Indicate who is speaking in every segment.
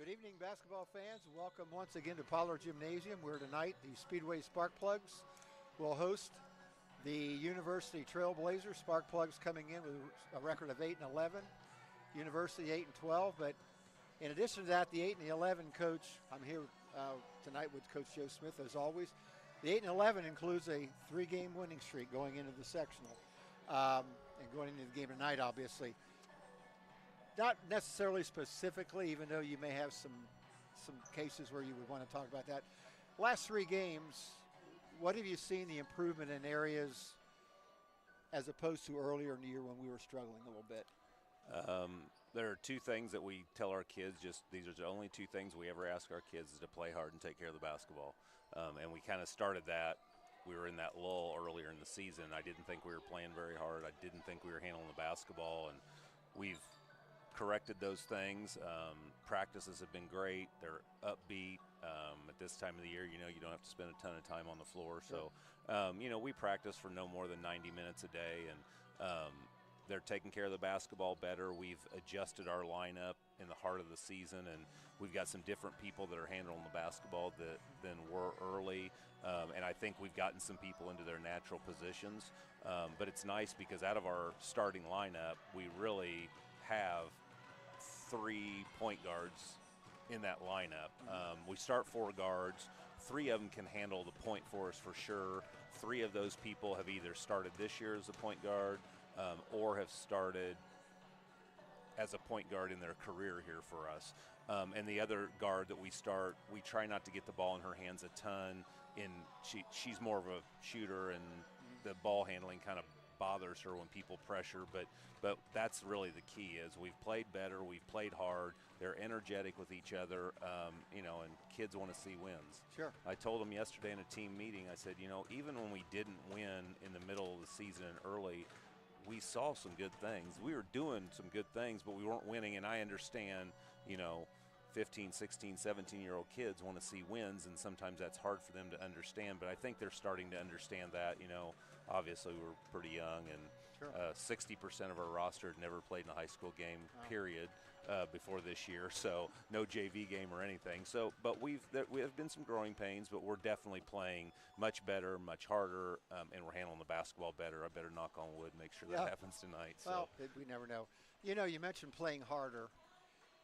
Speaker 1: Good evening, basketball fans. Welcome once again to Pollard Gymnasium, where tonight the Speedway Sparkplugs will host the University Trailblazers. Sparkplugs coming in with a record of 8-11, University 8-12. But in addition to that, the 8-11 coach, I'm here tonight with Coach Joe Smith as always. The 8-11 includes a 3-game winning streak going into the sectional and going into the game tonight, obviously. Not necessarily specifically, even though you may have some cases where you would want to talk about that. Last 3 games, what have you seen the improvement in areas as opposed to earlier in the year when we were struggling a little bit?
Speaker 2: There are 2 things that we tell our kids, these are the only 2 things we ever ask our kids, is to play hard and take care of the basketball. And we kind of started that. We were in that lull earlier in the season. I didn't think we were playing very hard. I didn't think we were handling the basketball, and we've corrected those things. Practices have been great. They're upbeat. At this time of the year, you don't have to spend a ton of time on the floor. So, we practice for no more than 90 minutes a day, and they're taking care of the basketball better. We've adjusted our lineup in the heart of the season, and we've got some different people that are handling the basketball than were early. And I think we've gotten some people into their natural positions. But it's nice because out of our starting lineup, we really have 3 point guards in that lineup. We start 4 guards. 3 of them can handle the point for us for sure. 3 of those people have either started this year as a point guard or have started as a point guard in their career here for us. And the other guard that we start, we try not to get the ball in her hands a ton. She's more of a shooter, and the ball handling kind of bothers her when people pressure, but that's really the key. Is we've played better, we've played hard, they're energetic with each other, and kids want to see wins.
Speaker 1: Sure.
Speaker 2: I told them yesterday in a team meeting, I said, even when we didn't win in the middle of the season and early, we saw some good things. We were doing some good things, but we weren't winning, and I understand, 15, 16, 17-year-old kids want to see wins, and sometimes that's hard for them to understand, but I think they're starting to understand that. Obviously we're pretty young, and
Speaker 1: sure.
Speaker 2: 60% of our roster had never played in a high school game, period, before this year, so no JV game or anything. So, but we have been some growing pains, but we're definitely playing much better, much harder, and we're handling the basketball better. I better knock on wood and make sure that happens tonight.
Speaker 1: Well, we never know. You mentioned playing harder.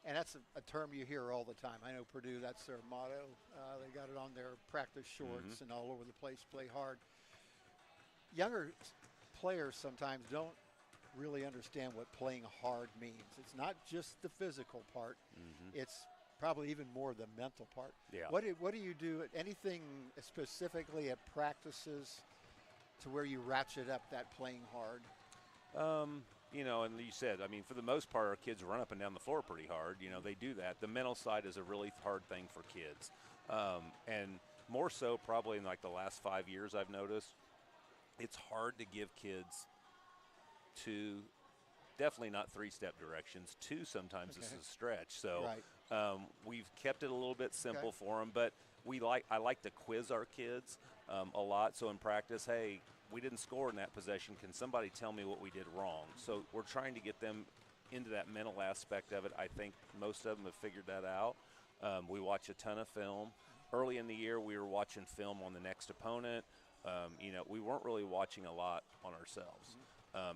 Speaker 1: And that's a term you hear all the time. I know Purdue, that's their motto. They got it on their practice shorts and all over the place, play hard. Younger players sometimes don't really understand what playing hard means. It's not just the physical part. It's probably even more the mental part.
Speaker 2: Yeah.
Speaker 1: What do you do? Anything specifically at practices to where you ratchet up that playing hard?
Speaker 2: And you said, for the most part, our kids run up and down the floor pretty hard. They do that. The mental side is a really hard thing for kids. And more so probably in like the last 5 years I've noticed, it's hard to give kids 2, definitely not 3-step directions. 2 sometimes is a stretch. So
Speaker 1: right.
Speaker 2: We've kept it a little bit simple for them. But I like to quiz our kids a lot. So in practice, hey, we didn't score in that possession. Can somebody tell me what we did wrong? So we're trying to get them into that mental aspect of it. I think most of them have figured that out. We watch a ton of film. Early in the year, we were watching film on the next opponent. We weren't really watching a lot on ourselves.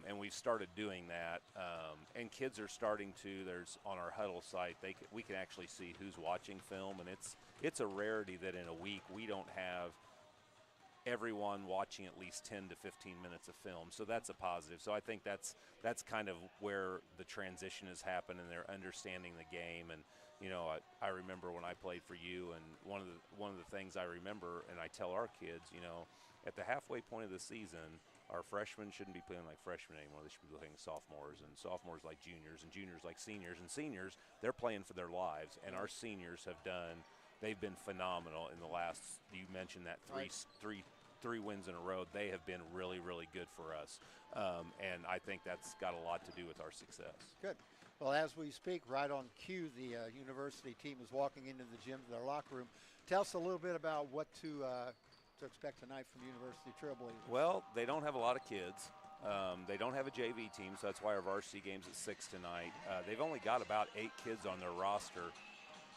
Speaker 2: And we've started doing that. And kids are starting to, there's on our huddle site, we can actually see who's watching film. And it's a rarity that in a week we don't have everyone watching at least 10 to 15 minutes of film. So that's a positive. So I think that's kind of where the transition has happened, and they're understanding the game. And, I remember when I played for you, and one of the things I remember, and I tell our kids, at the halfway point of the season, our freshmen shouldn't be playing like freshmen anymore. They should be playing sophomores, and sophomores like juniors, and juniors like seniors, and seniors, they're playing for their lives. And our seniors they've been phenomenal in the last, you mentioned that three wins in a row. They have been really, really good for us. And I think that's got a lot to do with our success.
Speaker 1: Good. Well, as we speak, right on cue, the university team is walking into the gym to their locker room. Tell us a little bit about what to expect tonight from University Trailblazers.
Speaker 2: Well, they don't have a lot of kids. They don't have a JV team, so that's why our varsity game's at 6 tonight. They've only got about 8 kids on their roster.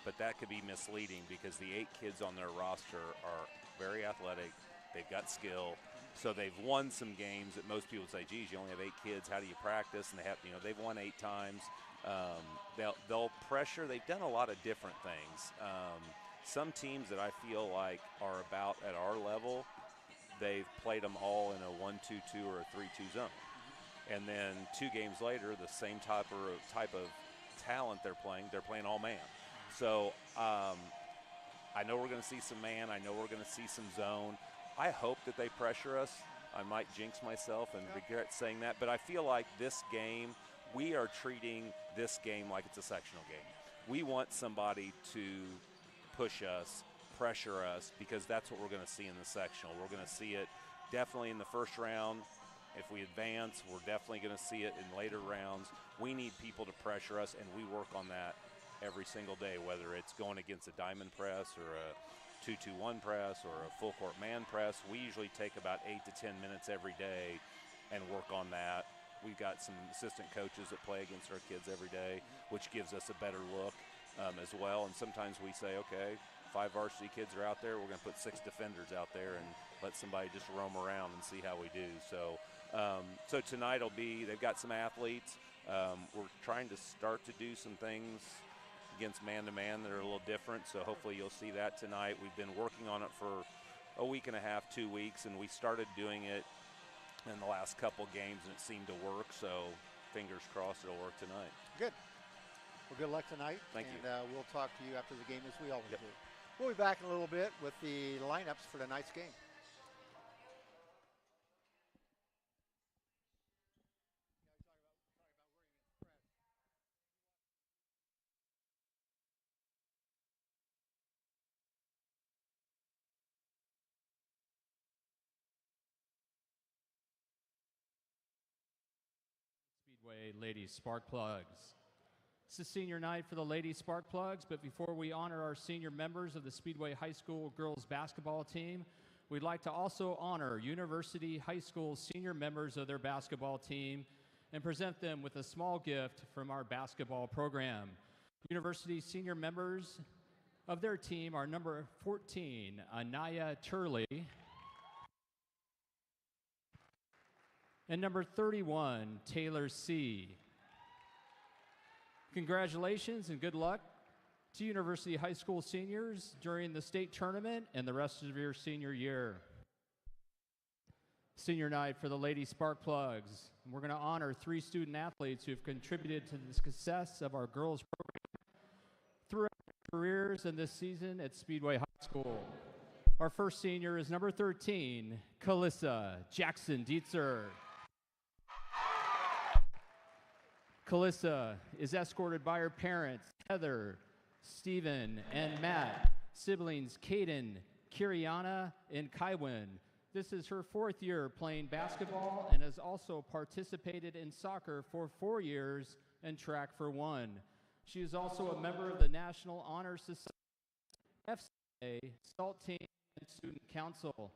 Speaker 2: but that could be misleading because the 8 kids on their roster are very athletic. They've got skill. So they've won some games that most people say, geez, you only have 8 kids. How do you practice? And they've won 8 times. They'll pressure. They've done a lot of different things. Some teams that I feel like are about at our level, they've played them all in a 1-2-2 or a 3-2 zone. And then 2 games later, the same type of talent they're playing all man. So I know we're going to see some man. I know we're going to see some zone. I hope that they pressure us. I might jinx myself and regret saying that, but I feel like this game, we are treating this game like it's a sectional game. We want somebody to push us, pressure us, because that's what we're going to see in the sectional. We're going to see it definitely in the first round. If we advance, we're definitely going to see it in later rounds. We need people to pressure us, and we work on that every single day, whether it's going against a diamond press or a 2-2-1 press or a full court man press. We usually take about 8 to 10 minutes every day and work on that. We've got some assistant coaches that play against our kids every day, which gives us a better look as well. And sometimes we say, okay, 5 varsity kids are out there. We're going to put 6 defenders out there and let somebody just roam around and see how we do. So tonight they've got some athletes. We're trying to start to do some things against man-to-man that are a little different, so hopefully you'll see that tonight. We've been working on it for a week and a half, 2 weeks, and we started doing it in the last couple games, and it seemed to work, so fingers crossed it'll work tonight.
Speaker 1: Good. Well, good luck tonight.
Speaker 2: Thank you.
Speaker 1: And we'll talk to you after the game, as we always
Speaker 2: Yep.
Speaker 1: do. We'll be back in a little bit with the lineups for tonight's game.
Speaker 3: Speedway Lady Spark Plugs. It's the senior night for the Lady Spark Plugs, but before we honor our senior members of the Speedway High School girls basketball team, we'd like to also honor University High School senior members of their basketball team and present them with a small gift from our basketball program. University senior members of their team are number 14, Anaya Turley, and number 31, Taylor C. Congratulations and good luck to University High School seniors during the state tournament and the rest of your senior year. Senior night for the Lady Spark Plugs. We're going to honor 3 student athletes who have contributed to the success of our girls program throughout their careers and this season at Speedway High School. Our first senior is number 13, Kalissa Jackson Dietzer. Kalissa is escorted by her parents, Heather, Stephen, and Matt, siblings Kaden, Kiriana, and Kywin. This is her 4th year playing basketball and has also participated in soccer for 4 years and track for 1. She is also a member of the National Honor Society, FCA, SALT Team, and Student Council.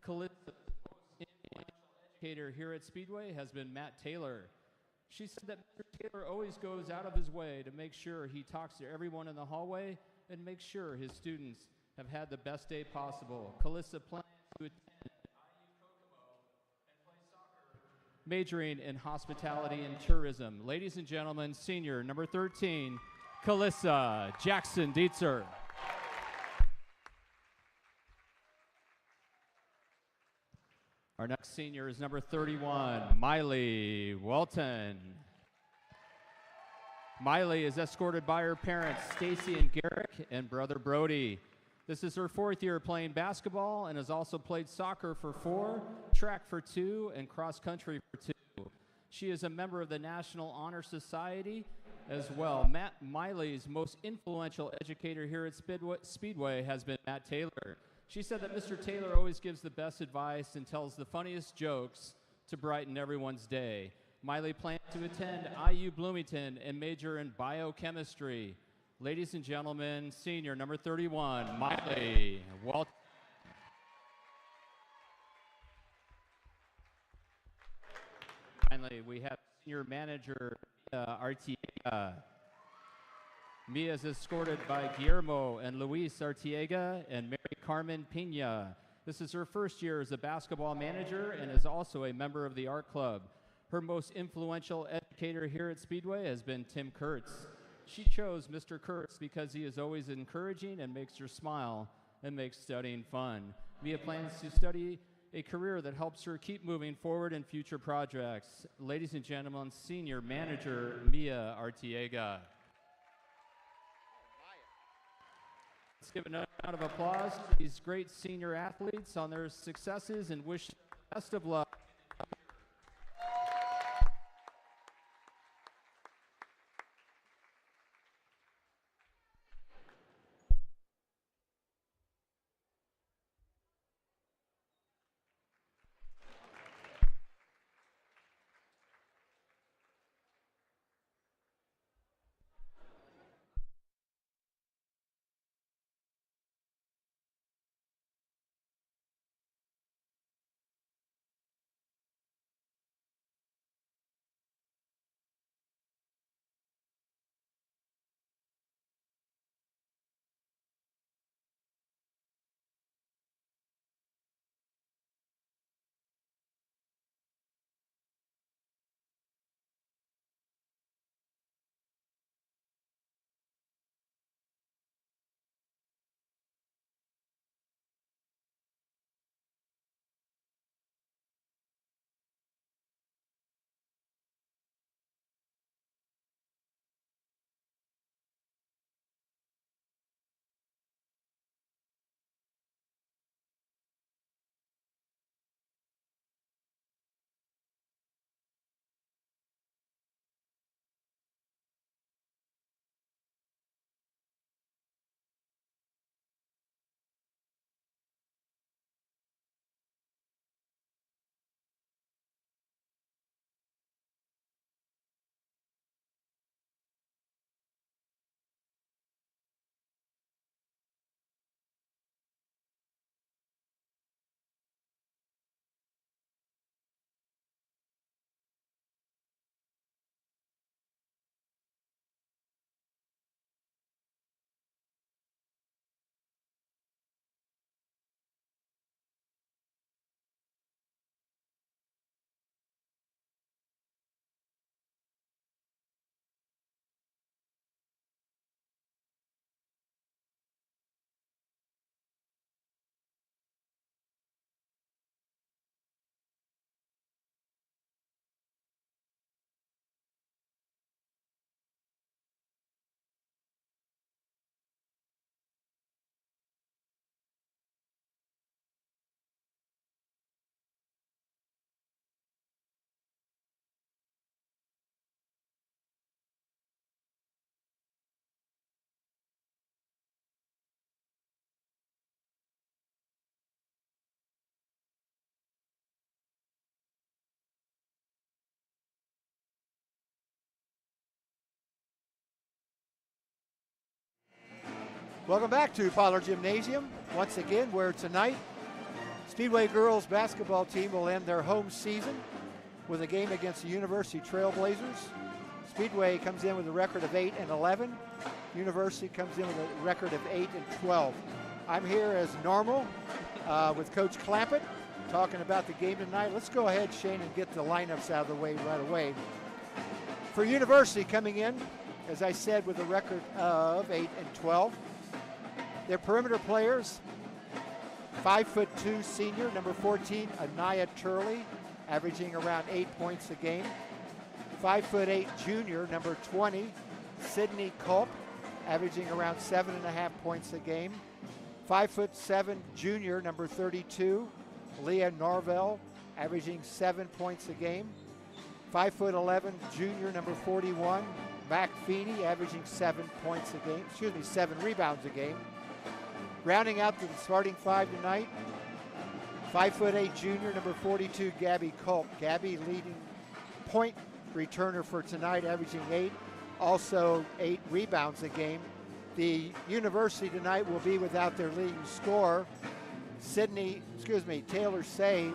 Speaker 3: Kalissa's most influential educator here at Speedway has been Matt Taylor. She said that Mr. Taylor always goes out of his way to make sure he talks to everyone in the hallway and makes sure his students have had the best day possible. Kalissa plans to attend IU Kokomo and play soccer, majoring in hospitality and tourism. Ladies and gentlemen, senior number 13, Kalissa Jackson Dietzer. Our next senior is number 31, Miley Welton. Miley is escorted by her parents, Stacy and Garrick, and brother Brody. This is her 4th year playing basketball and has also played soccer for 4, track for 2, and cross country for 2. She is a member of the National Honor Society as well. Miley's most influential educator here at Speedway has been Matt Taylor. She said that Mr. Taylor always gives the best advice and tells the funniest jokes to brighten everyone's day. Miley plans to attend IU Bloomington and major in biochemistry. Ladies and gentlemen, senior number 31, Miley Welton. Finally, we have senior manager Artiega. Mia is escorted by Guillermo and Luis Artiega and Mary Carmen Pena. This is her first year as a basketball manager and is also a member of the art club. Her most influential educator here at Speedway has been Tim Kurtz. She chose Mr. Kurtz because he is always encouraging and makes her smile and makes studying fun. Mia plans to study a career that helps her keep moving forward in future projects. Ladies and gentlemen, Senior Manager Mia Artiega. Let's give another round of applause to these great senior athletes on their successes and wish them the best of luck.
Speaker 1: Welcome back to Pollard Gymnasium. Once again, where tonight, Speedway girls basketball team will end their home season with a game against the University Trailblazers. Speedway comes in with a record of 8-11. University comes in with a record of 8-12. I'm here as normal with Coach Clampett talking about the game tonight. Let's go ahead, Shane, and get the lineups out of the way right away. For University coming in, as I said, with a record of 8-12. Their perimeter players, 5'2" senior, number 14, Anaya Turley, averaging around 8 points a game. 5'8" junior, number 20, Sydney Culp, averaging around 7.5 points a game. 5'7" junior, number 32, Leah Norvell, averaging 7 points a game. 5'11" junior, number 41, Mac Feeney, averaging 7 points a game, 7 rebounds a game. Rounding out the starting five tonight, 5'8" junior, number 42, Gabby Culp. Gabby leading point returner for tonight, averaging 8, also 8 rebounds a game. The University tonight will be without their leading scorer, Taylor Say,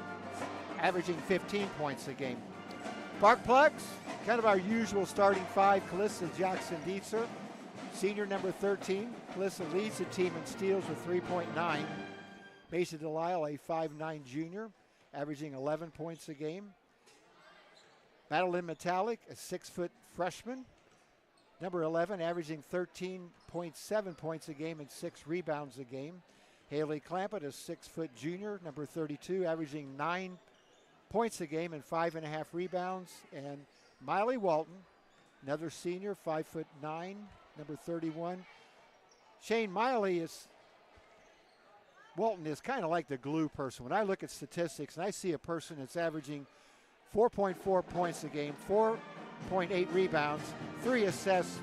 Speaker 1: averaging 15 points a game. Spark Plugs, kind of our usual starting five: Calista Jackson Dietzer, Senior number 13, Alyssa leads the team in steals with 3.9. Mason Delisle, a 5'9 junior, averaging 11 points a game. Madeline Metallic, a 6-foot freshman, number 11, averaging 13.7 points a game and 6 rebounds a game. Haley Clampett, a 6-foot junior, number 32, averaging 9 points a game and 5.5 rebounds. And Miley Walton, another senior, 5'9", number 31. Shane Walton is kind of like the glue person. When I look at statistics and I see a person that's averaging 4.4 points a game, 4.8 rebounds, 3 assists,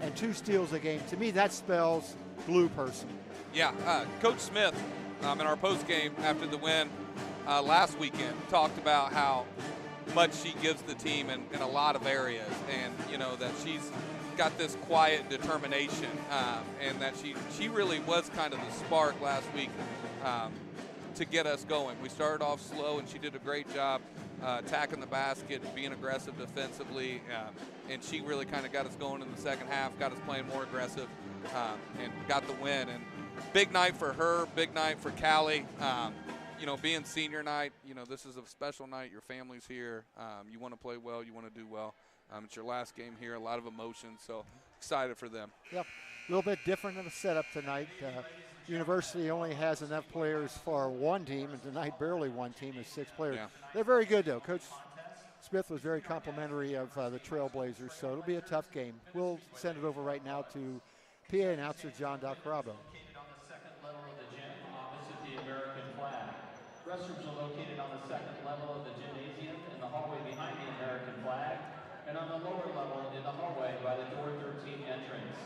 Speaker 1: and 2 steals a game, to me that spells glue person.
Speaker 4: Yeah, Coach Smith in our post game after the win last weekend talked about how much she gives the team in a lot of areas, and that she's got this quiet determination, and that she really was kind of the spark last week to get us going. We started off slow, and she did a great job attacking the basket and being aggressive defensively, and she really kind of got us going in the second half, got us playing more aggressive, and got the win. And big night for her, big night for Callie. Being senior night, this is a special night. Your family's here. You want to play well. You want to do well. It's your last game here. A lot of emotions, so excited for them.
Speaker 1: Yep, a little bit different of a setup tonight. University only has enough players for one team, and tonight barely one team is 6 players.
Speaker 4: Yeah.
Speaker 1: They're very good, though. Coach Smith was very complimentary of the Trailblazers, so it'll be a tough game. We'll send it over right now to PA announcer John Dalcarabo.
Speaker 3: On the second level of the gym, opposite the American flag. Restrooms are located on the second level of the gymnasium in the hallway behind the American flag, and on the lower level in the hallway by the door 13 entrance.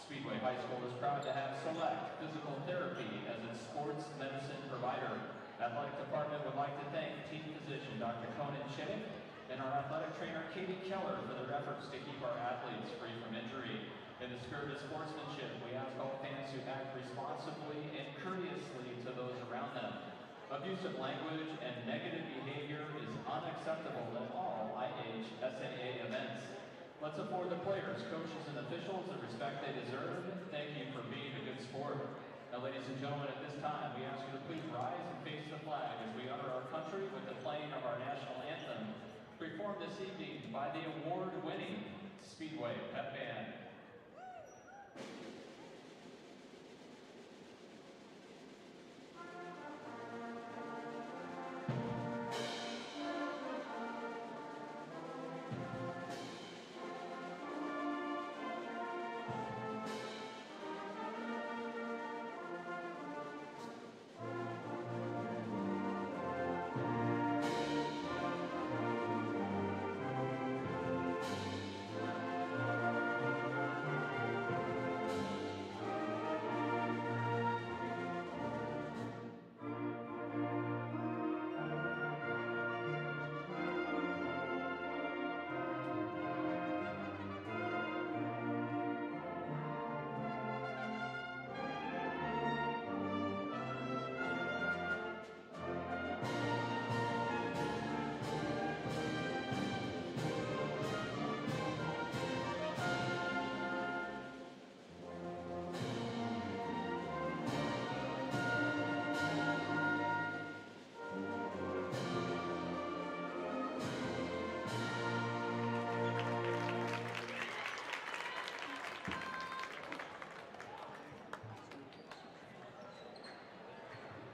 Speaker 3: Speedway High School is proud to have Select Physical Therapy as its sports medicine provider. Athletic Department would like to thank team physician Dr. Conan Shea and our athletic trainer Katie Keller for their efforts to keep our athletes free from injury. In the spirit of sportsmanship, we ask all fans to act responsibly and courteously to those around them. Abusive language and negative behavior is unacceptable at all IHSAA events. Let's afford the players, coaches, and officials the respect they deserve. Thank you for being a good sport. Now, ladies and gentlemen, at this time, we ask you to please rise and face the flag as we honor our country with the playing of our national anthem, performed this evening by the award-winning Speedway Pep Band.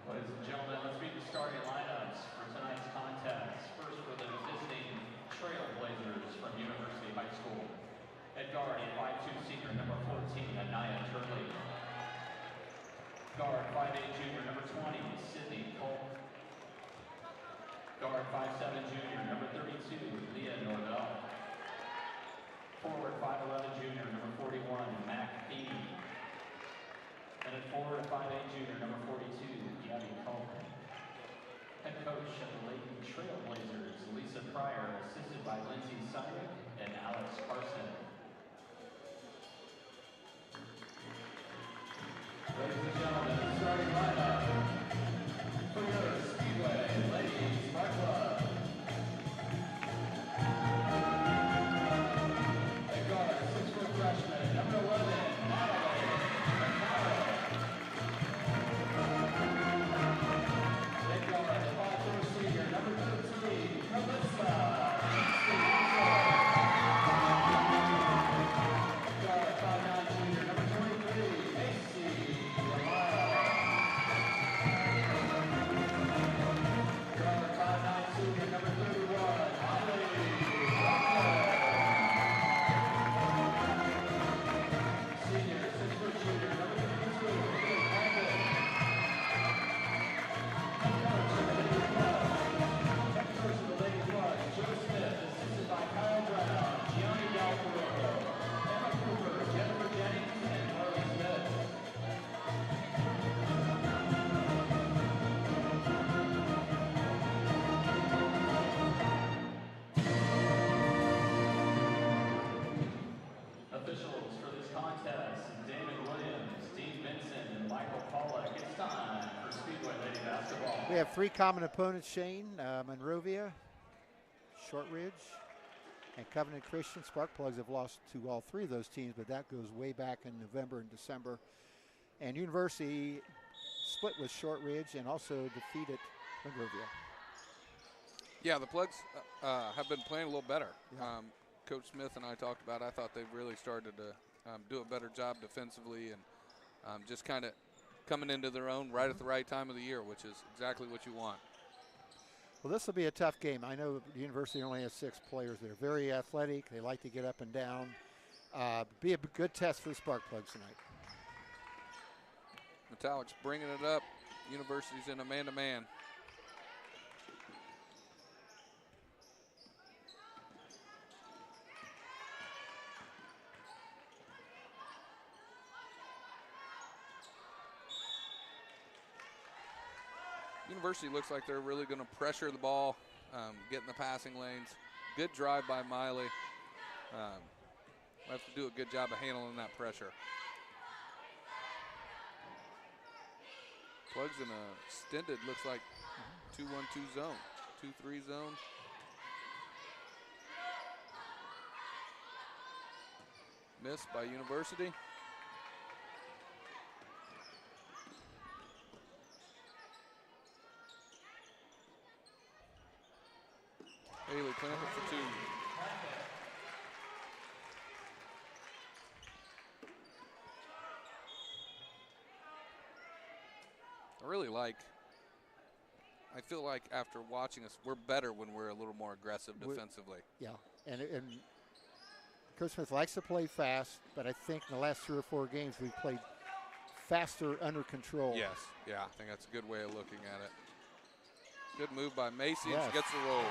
Speaker 3: Ladies and gentlemen, let's meet the starting lineups for tonight's contest. First for the visiting Trailblazers from University High School. At guard, a 5'2 senior, number 14, Anaya Turley. Guard, 5'8 junior, number 20, Sydney Polk. Guard, 5'7 junior, number 32, Leah Norvell. Forward, 5'11 junior, number 41, Mac Feeney. And at forward, 5'8 junior, number 42, Gabby Coleman. Head coach of the Lady Trailblazers, Lisa Pryor, assisted by Lindsay Simon and Alex Carson. Ladies and gentlemen, the starting lineup for your Speedway Ladies Club. At guard, 6-foot freshman Officials for this contest, Damon Williams, Dean Vincent, and Michael Pollard. It's time for Speedway Lady Basketball.
Speaker 1: We have 3 common opponents, Shane. Monrovia, Shortridge, and Covenant Christian. Sparkplugs have lost to all 3 of those teams, but that goes way back in November and December. And University split with Shortridge and also defeated Monrovia.
Speaker 4: Yeah, the Plugs have been playing a little better.
Speaker 1: Yeah.
Speaker 4: Coach Smith and I talked about it. I thought they really started to do a better job defensively and just kind of coming into their own right at the right time of the year, which is exactly what you want.
Speaker 1: Well, this will be a tough game. I know the University only has 6 players. They're very athletic. They like to get up and down. Be a good test for the Sparkplugs tonight.
Speaker 4: Metallic's bringing it up. University's in a man-to-man. University looks like they're really going to pressure the ball, get in the passing lanes. Good drive by Miley. Have to do a good job of handling that pressure. Plugs in a extended, looks like 2-1-2 zone, 2-3 zone. Missed by University. Haley planted for 2. I feel like after watching us, we're better when we're a little more aggressive defensively.
Speaker 1: Yeah, and Coach Smith likes to play fast, but I think in the last 3 or 4 games we've played faster, under control.
Speaker 4: Yes, yeah, I think that's a good way of looking at it. Good move by Macy.
Speaker 1: Yes.
Speaker 4: She gets the roll.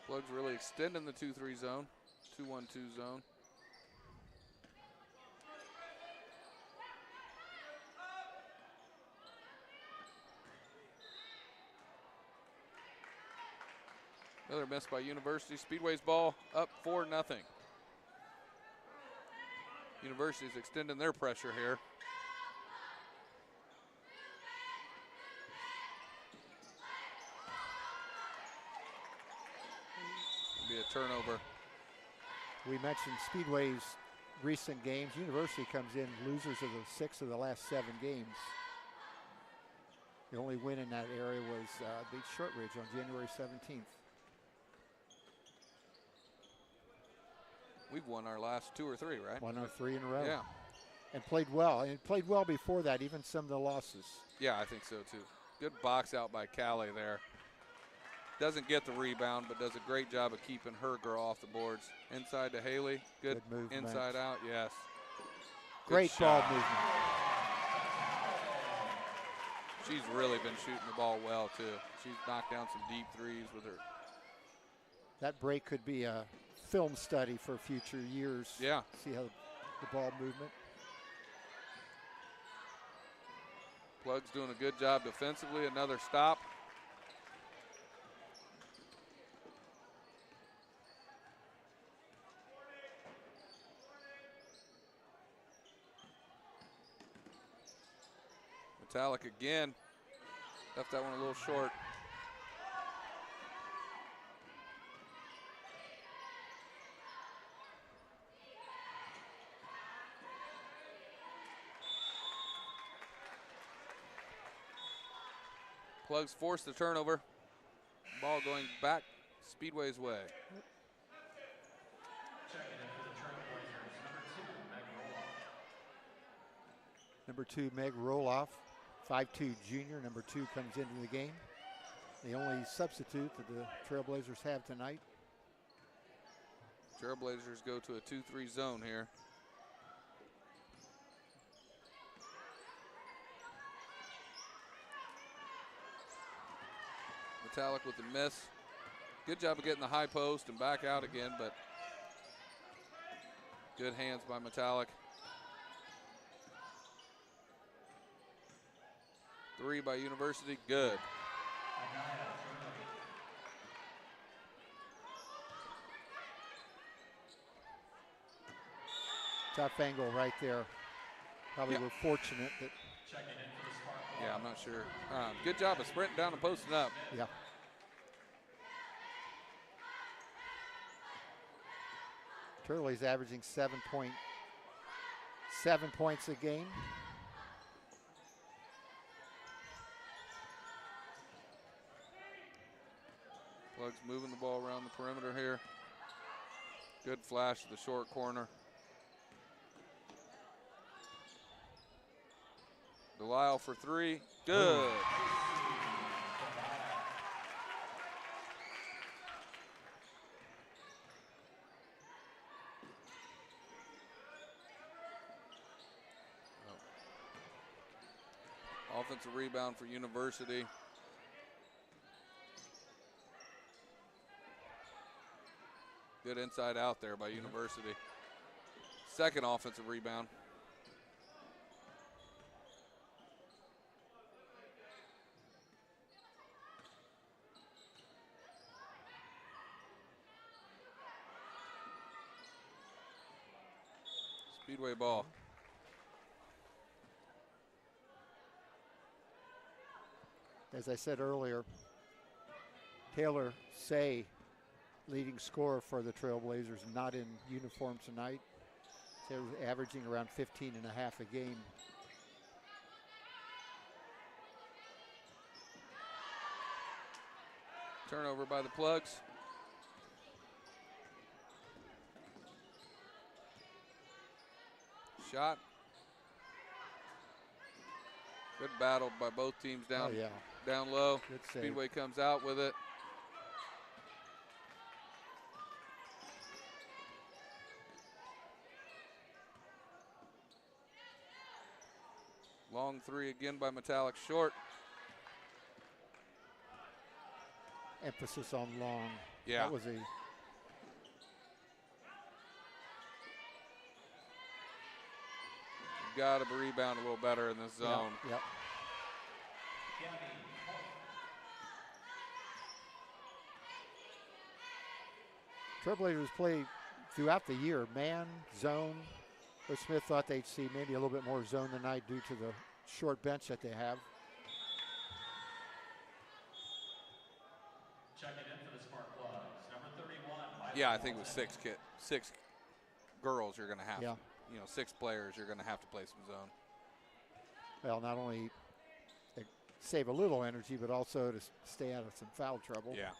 Speaker 4: Plugs really extending the 2-3 zone, 2-1-2 zone. Another miss by University. Speedway's ball up 4-0. University's extending their pressure here. Be a turnover.
Speaker 1: We mentioned Speedway's recent games. University comes in losers of the 6 of the last 7 games. The only win in that area was beat Shortridge on January 17th.
Speaker 4: We've won our last 2 or 3, right?
Speaker 1: 1 or 3 in a row.
Speaker 4: Yeah.
Speaker 1: And played well. And played well before that, even some of the losses.
Speaker 4: Yeah, I think so too. Good box out by Callie there. Doesn't get the rebound, but does a great job of keeping her girl off the boards. Inside to Haley. Good
Speaker 1: movement.
Speaker 4: Inside out, yes.
Speaker 1: Great ball movement.
Speaker 4: She's really been shooting the ball well too. She's knocked down some deep threes with her.
Speaker 1: That break could be a film study for future years.
Speaker 4: Yeah.
Speaker 1: See how the ball movement.
Speaker 4: Plug's doing a good job defensively. Another stop. Metallic again. Left that one a little short. Plugs force the turnover. Ball going back Speedway's way.
Speaker 1: Number 2, Meg Roloff, 5'2" junior. Number 2 comes into the game. The only substitute that the Trailblazers have tonight.
Speaker 4: Trailblazers go to a 2-3 zone here. Metallic with the miss. Good job of getting the high post and back out again, but good hands by Metallic. Three by University, good.
Speaker 1: Tough angle right there. Probably we're fortunate that.
Speaker 4: Yeah, I'm not sure. Good job of sprinting down and posting up.
Speaker 1: Yeah. Turley's averaging 7.7 points a game.
Speaker 4: Plugs moving the ball around the perimeter here. Good flash to the short corner. Delisle for three, good. Offensive rebound for University. Good inside out there by University. Second offensive rebound. Speedway ball.
Speaker 1: As I said earlier, Taylor Say, leading scorer for the Trailblazers, not in uniform tonight. They're averaging around 15 and a half a game.
Speaker 4: Turnover by the Plugs. Shot. Good battle by both teams down, down low.
Speaker 1: Good save.
Speaker 4: Speedway comes out with it. Long three again by Metallic, short.
Speaker 1: Emphasis on long.
Speaker 4: Yeah.
Speaker 1: That was a
Speaker 4: Got to rebound a little better in this zone.
Speaker 1: Yep. Trailblazers play throughout the year, man, zone. Coach Smith thought they'd see maybe a little bit more zone tonight due to the short bench that they have.
Speaker 3: Checking in for the Spark Plugs, number 31.
Speaker 4: Yeah, I think with six girls, you're going to have,
Speaker 1: Yeah.
Speaker 4: you know, 6 players, you're going to have to play some zone.
Speaker 1: Well, not only they save a little energy, but also to stay out of some foul trouble.
Speaker 4: Yeah.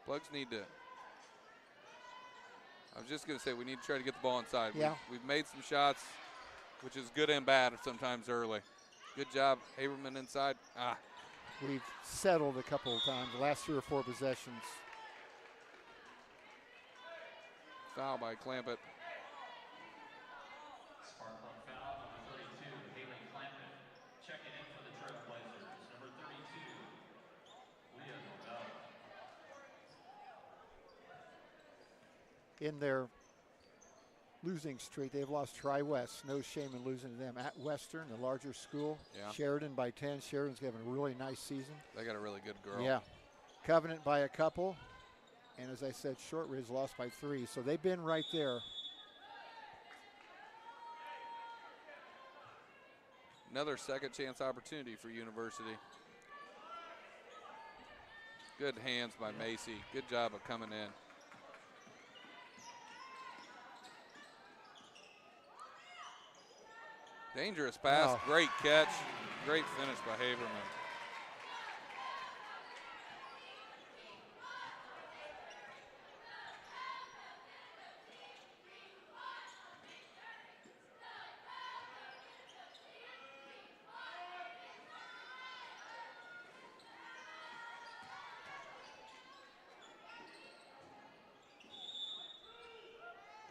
Speaker 4: Plugs need to. I was just going to say we need to try to get the ball inside.
Speaker 1: Yeah.
Speaker 4: We've made some shots, which is good and bad sometimes early. Good job, Haberman inside.
Speaker 1: We've settled a couple of times, the last 3 or 4 possessions.
Speaker 4: Foul by Clampett.
Speaker 3: Spark Plug foul, number 32, Haley Clampett. Checking in for the Trailblazers, number 32, Leah Nobel.
Speaker 1: In their losing streak, they've lost Tri-West. No shame in losing to them. At Western, the larger school.
Speaker 4: Yeah.
Speaker 1: Sheridan by 10. Sheridan's having a really nice season.
Speaker 4: They got a really good girl.
Speaker 1: Yeah. Covenant by a couple. And as I said, Shortridge lost by 3. So they've been right there.
Speaker 4: Another second chance opportunity for University. Good hands by Macy. Good job of coming in. Dangerous pass, great catch, great finish by Haberman.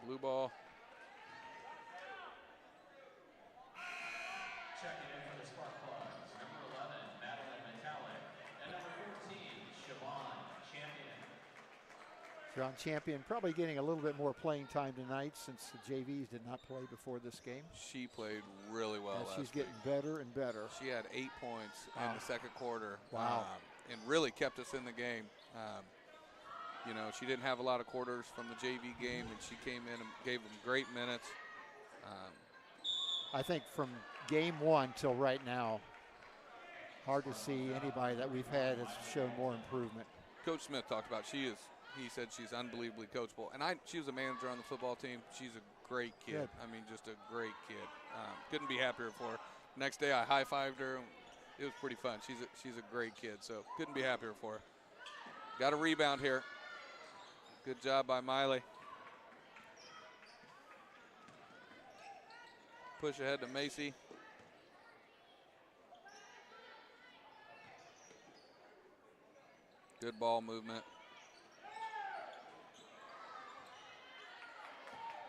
Speaker 4: Blue ball.
Speaker 3: Checking in for the Spark Plugs, number 11, Madeline Metallic, and number 14, Siobhan Champion.
Speaker 1: Ground champion, probably getting a little bit more playing time tonight since the JVs did not play before this game.
Speaker 4: She played really well last
Speaker 1: she's getting better and better.
Speaker 4: She had 8 points in the second quarter.
Speaker 1: Wow.
Speaker 4: And really kept us in the game. You know, she didn't have a lot of quarters from the JV game, and she came in and gave them great minutes.
Speaker 1: I think from game 1 till right now, hard to see anybody that we've had has shown more improvement.
Speaker 4: Coach Smith talked about he said she's unbelievably coachable. And she was a manager on the football team. She's a great kid.
Speaker 1: Good.
Speaker 4: I mean, just a great kid. Couldn't be happier for her. Next day I high-fived her. It was pretty fun. She's a great kid, so couldn't be happier for her. Got a rebound here. Good job by Miley. Push ahead to Macy. Good ball movement.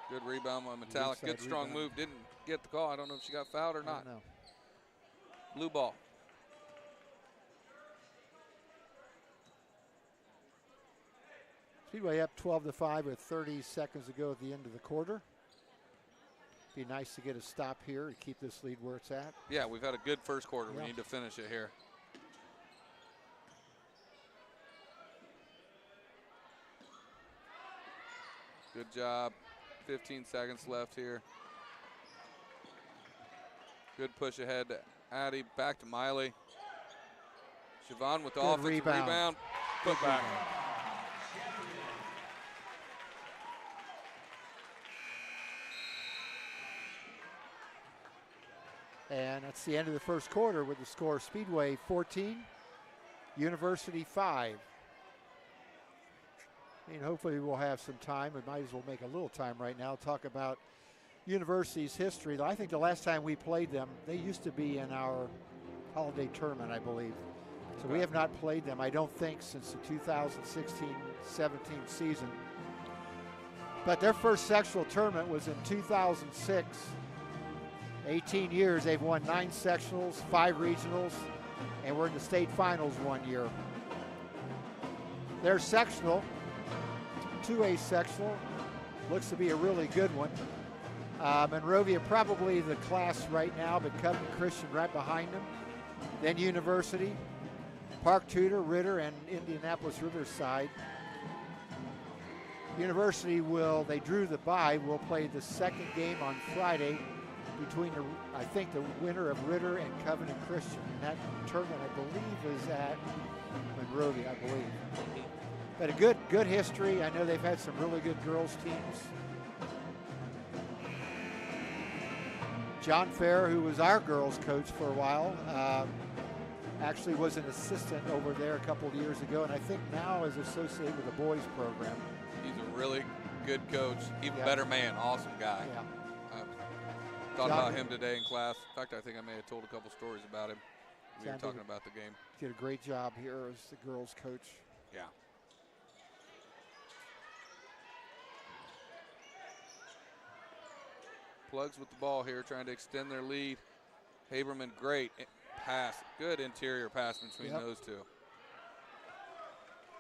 Speaker 4: Good rebound by Metallic. Good strong
Speaker 1: rebound.
Speaker 4: move. Didn't get the call. I don't know if she got fouled or not.
Speaker 1: No.
Speaker 4: Blue ball.
Speaker 1: Speedway up 12-5 with 30 seconds to go at the end of the quarter. Be nice to get a stop here and keep this lead where it's at.
Speaker 4: Yeah, we've had a good first quarter.
Speaker 1: Yeah.
Speaker 4: We need to finish it here. Good job. 15 seconds left here. Good push ahead to Addie. Back to Miley. Siobhan with the
Speaker 1: Good
Speaker 4: offensive rebound. Put back.
Speaker 1: And that's the end of the first quarter with the score Speedway 14, University 5. And hopefully we'll have some time. We might as well make a little time right now, talk about University's history. I think the last time we played them, they used to be in our holiday tournament, I believe. So we have not played them, I don't think, since the 2016-17 season. But their first sectional tournament was in 2006. 18 years, they've won 9 sectionals, 5 regionals, and we're in the state finals 1 year. Their sectional, 2A sectional, looks to be a really good one. Monrovia probably the class right now, but Covenant Christian right behind them. Then University, Park Tudor, Ritter, and Indianapolis Riverside. University they drew the bye, will play the second game on Friday between, I think, the winner of Ritter and Covenant Christian. And that tournament, I believe, is at Monrovia, I believe. But a good history. I know they've had some really good girls teams. John Fair, who was our girls coach for a while, actually was an assistant over there a couple of years ago, and I think now is associated with the boys program.
Speaker 4: He's a really good coach, even better man, awesome guy.
Speaker 1: Yeah.
Speaker 4: Thought about him today in class. In fact, I think I may have told a couple stories about him. We were talking about the game.
Speaker 1: Did a great job here as the girls coach.
Speaker 4: Yeah. Plugs with the ball here, trying to extend their lead. Haberman, great pass. Good interior pass between those two.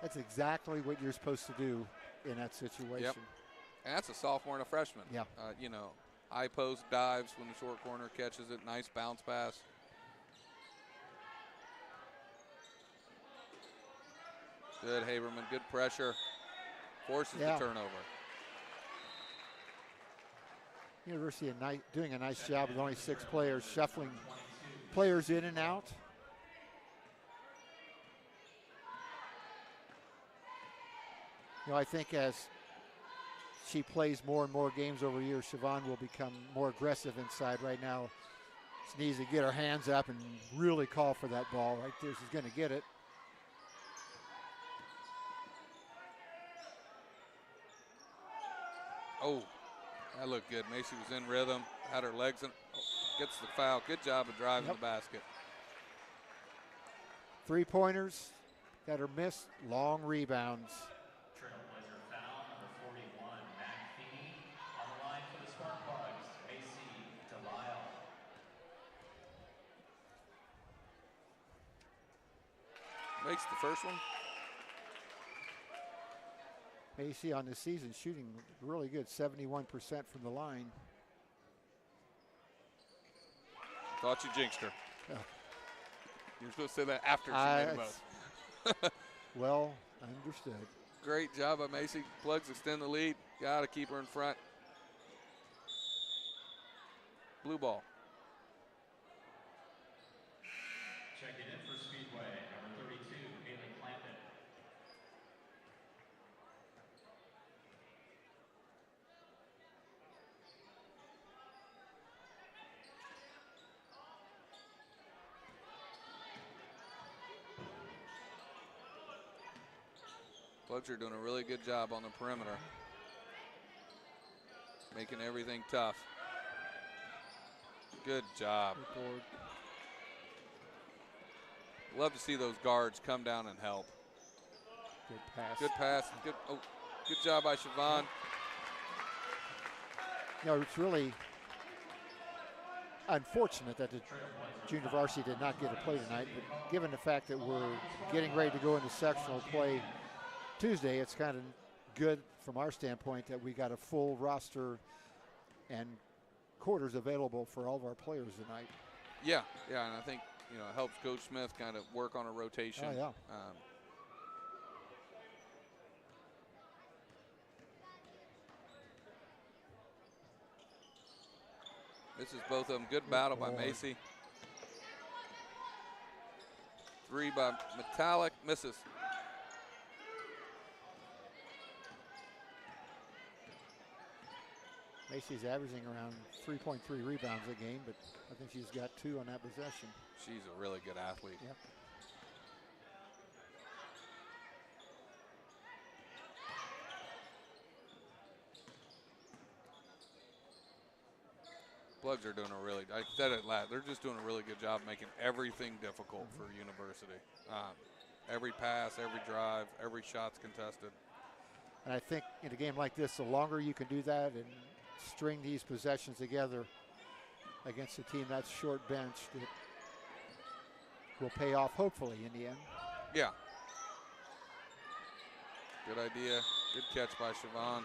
Speaker 1: That's exactly what you're supposed to do in that situation.
Speaker 4: Yep. And that's a sophomore and a freshman.
Speaker 1: Yeah.
Speaker 4: You know, high post dives when the short corner catches it. Nice bounce pass. Good Haberman, good pressure. Forces the turnover.
Speaker 1: University doing a nice job with only 6 players, shuffling players in and out. You know, I think as she plays more and more games over years, Siobhan will become more aggressive inside. Right now, she needs to get her hands up and really call for that ball. Right there, she's going to get it.
Speaker 4: Oh, that looked good. Macy was in rhythm, had her legs in. Gets the foul. Good job of driving the basket.
Speaker 1: 3-pointers that are missed, long rebounds.
Speaker 3: Trailblazer foul, number 41, Mac Feeney. On the line for the Spark Plugs, AC Delisle.
Speaker 4: Makes the first one.
Speaker 1: Macy on the season shooting really good, 71% from the line.
Speaker 4: Thought you jinxed her.
Speaker 1: Oh.
Speaker 4: You were supposed to say that after she made a both.
Speaker 1: Well understood.
Speaker 4: Great job by Macy. Plugs extend the lead. Got to keep her in front. Blue ball.
Speaker 3: Checking in for Speedway, number 32, Haley Clanton.
Speaker 4: Plugs are doing a really good job on the perimeter, making everything tough. Good job.
Speaker 1: Good board.
Speaker 4: Love to see those guards come down and help.
Speaker 1: Good pass.
Speaker 4: Good pass. Good job by Siobhan.
Speaker 1: You know, it's really unfortunate that the junior varsity did not get to play tonight, but given the fact that we're getting ready to go into sectional play Tuesday, it's kind of good from our standpoint that we got a full roster and quarters available for all of our players tonight.
Speaker 4: Yeah, and I think, it helps Coach Smith kind of work on a rotation.
Speaker 1: Oh, yeah.
Speaker 4: This is both of them. Good battle by Macy. 3 by Metallic. Misses.
Speaker 1: Macy's averaging around 3.3 rebounds a game, but I think she's got 2 on that possession.
Speaker 4: She's a really good athlete.
Speaker 1: Yep.
Speaker 4: Plugs are doing I said it last, they're just doing a really good job making everything difficult for University. Every pass, every drive, every shot's contested.
Speaker 1: And I think in a game like this, the longer you can do that and string these possessions together against a team that's short benched, it will pay off hopefully in the end.
Speaker 4: Yeah. Good idea. Good catch by Siobhan.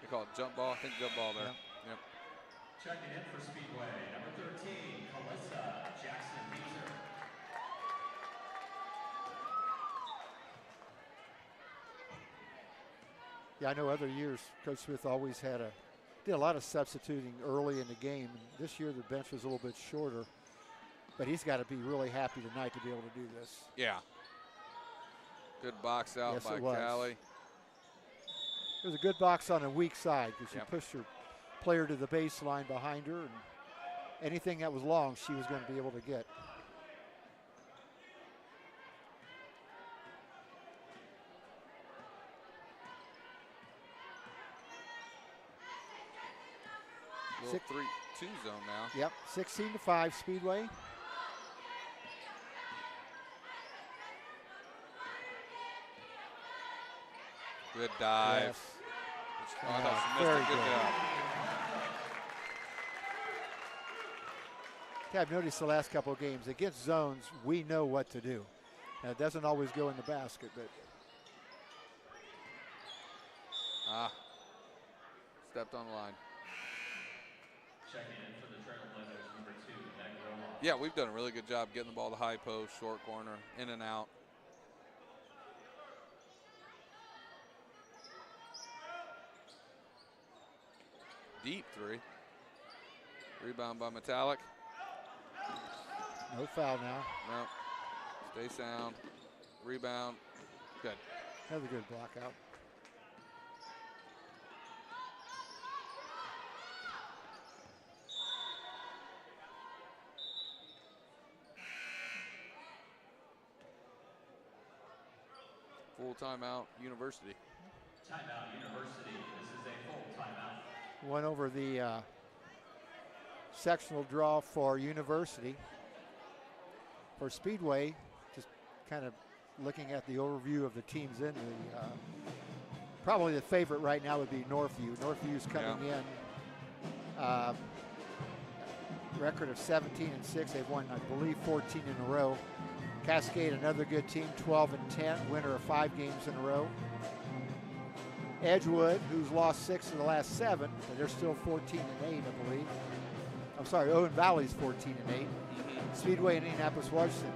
Speaker 4: They call it jump ball. I think jump ball there. Yep.
Speaker 3: Checking in for Speedway, number 13, Calissa Jackson-Beezer.
Speaker 1: Yeah, I know other years Coach Smith always did a lot of substituting early in the game. This year the bench was a little bit shorter, but he's got to be really happy tonight to be able to do this.
Speaker 4: Yeah. Good box out by Callie.
Speaker 1: It was a good box on a weak side because she pushed her player to the baseline behind her, and anything that was long she was going to be able to get.
Speaker 4: Little 3-2 zone now.
Speaker 1: Yep, 16-5 Speedway.
Speaker 4: Good dive.
Speaker 1: Yes.
Speaker 4: I thought she missed a good job.
Speaker 1: Yeah, I've noticed the last couple of games, against zones, we know what to do. Now, it doesn't always go in the basket, but.
Speaker 4: Stepped on the line.
Speaker 3: Checking in for the Trailblazers, number 2, Meg Roloff.
Speaker 4: Yeah, we've done a really good job getting the ball to high post, short corner, in and out. Deep 3. Rebound by Metallic.
Speaker 1: No foul now.
Speaker 4: No. Stay sound. Rebound. Good.
Speaker 1: Another good block out.
Speaker 4: Full timeout, University.
Speaker 3: Timeout, University. This is a full timeout.
Speaker 1: Went over the sectional draw for University. For Speedway, just kind of looking at the overview of the teams in the, probably the favorite right now would be Northview. Northview's coming in. Record of 17-6. They've won, I believe, 14 in a row. Cascade, another good team, 12-10, winner of 5 games in a row. Edgewood, who's lost 6 of the last 7, but they're still 14-8, I believe. I'm sorry, Owen Valley's 14-8. Speedway in Indianapolis, Washington.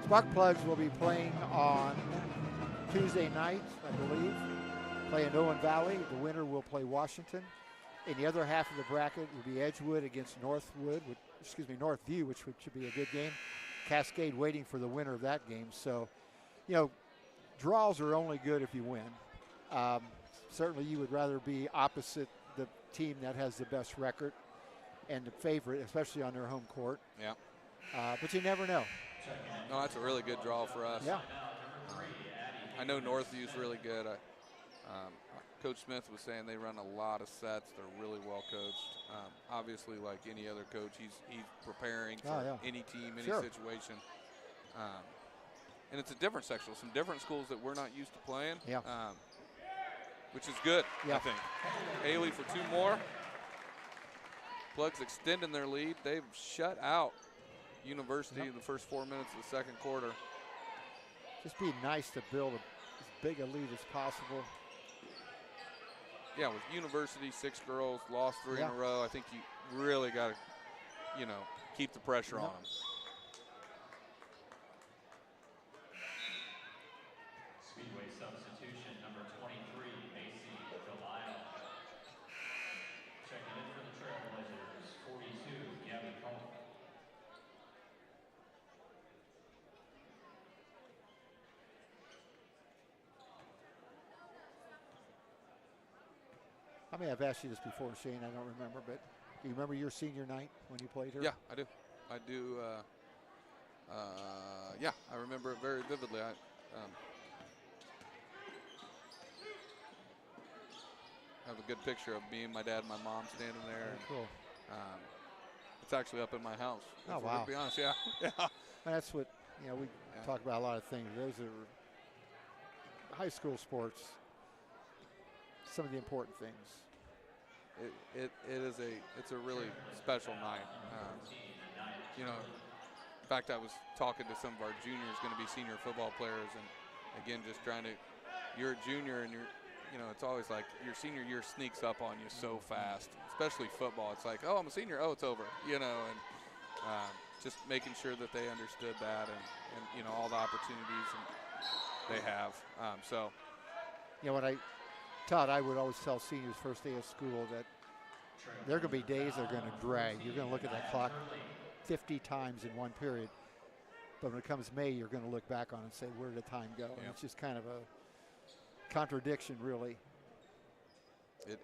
Speaker 1: Spark Plugs will be playing on Tuesday night, I believe, playing Owen Valley. The winner will play Washington. In the other half of the bracket will be Edgewood against Northview, which should be a good game. Cascade waiting for the winner of that game. So, draws are only good if you win. Certainly you would rather be opposite the team that has the best record and the favorite, especially on their home court.
Speaker 4: Yeah.
Speaker 1: But you never know.
Speaker 4: No, that's a really good draw for us.
Speaker 1: Yeah.
Speaker 4: I know Northview's really good. Coach Smith was saying they run a lot of sets. They're really well coached. Obviously, like any other coach, he's preparing for any team, any situation. And it's a different section, some different schools that we're not used to playing.
Speaker 1: Yeah.
Speaker 4: Which is good, I think. Haley for 2 more. Plugs extending their lead. They've shut out University in the first 4 minutes of the second quarter.
Speaker 1: Just be nice to build as big a lead as possible.
Speaker 4: Yeah, with University, 6 girls, lost 3 in a row. I think you really got to, keep the pressure on them.
Speaker 3: Speedway substitution number 23, Macy Delisle. Checking in for the Trailblazers, 42, Gabby Cole.
Speaker 1: I may have asked you this before, Shane. I don't remember, but do you remember your senior night when you played here?
Speaker 4: Yeah, I do. Yeah, I remember it very vividly. I have a good picture of me and my dad and my mom standing there.
Speaker 1: Very cool.
Speaker 4: It's actually up in my house.
Speaker 1: Oh, wow.
Speaker 4: To be honest, yeah.
Speaker 1: That's what, we talk about a lot of things. Those are high school sports, some of the important things.
Speaker 4: It's a really special night. In fact, I was talking to some of our juniors, going to be senior football players, and again, just you're a junior, and it's always like your senior year sneaks up on you so fast, especially football. It's like, oh, I'm a senior, oh, it's over, and just making sure that they understood that and all the opportunities they have.
Speaker 1: Todd, I would always tell seniors first day of school that there are going to be days that are going to drag. You're going to look at that clock 50 times in one period. But when it comes May, you're going to look back on it and say, where did the time go? And it's just kind of a contradiction, really.
Speaker 4: It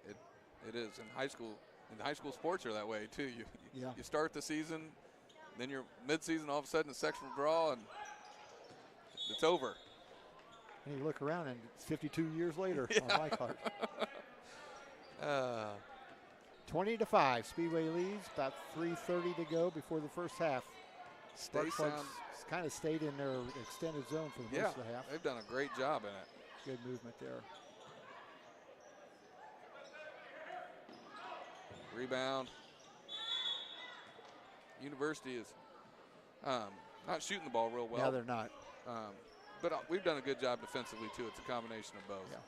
Speaker 4: is. In high school sports are that way, too. You start the season, then you're mid-season, all of a sudden a sectional draw, and it's over.
Speaker 1: And you look around, and it's 52 years later on my part. 20-5, Speedway leads. About 3:30 to go before the first half. Spark Plugs kind of stayed in their extended zone for the most of the half.
Speaker 4: They've done a great job in it.
Speaker 1: Good movement there.
Speaker 4: Rebound. University is not shooting the ball real well.
Speaker 1: No, they're not.
Speaker 4: But we've done a good job defensively, too. It's a combination of both.
Speaker 1: Yeah.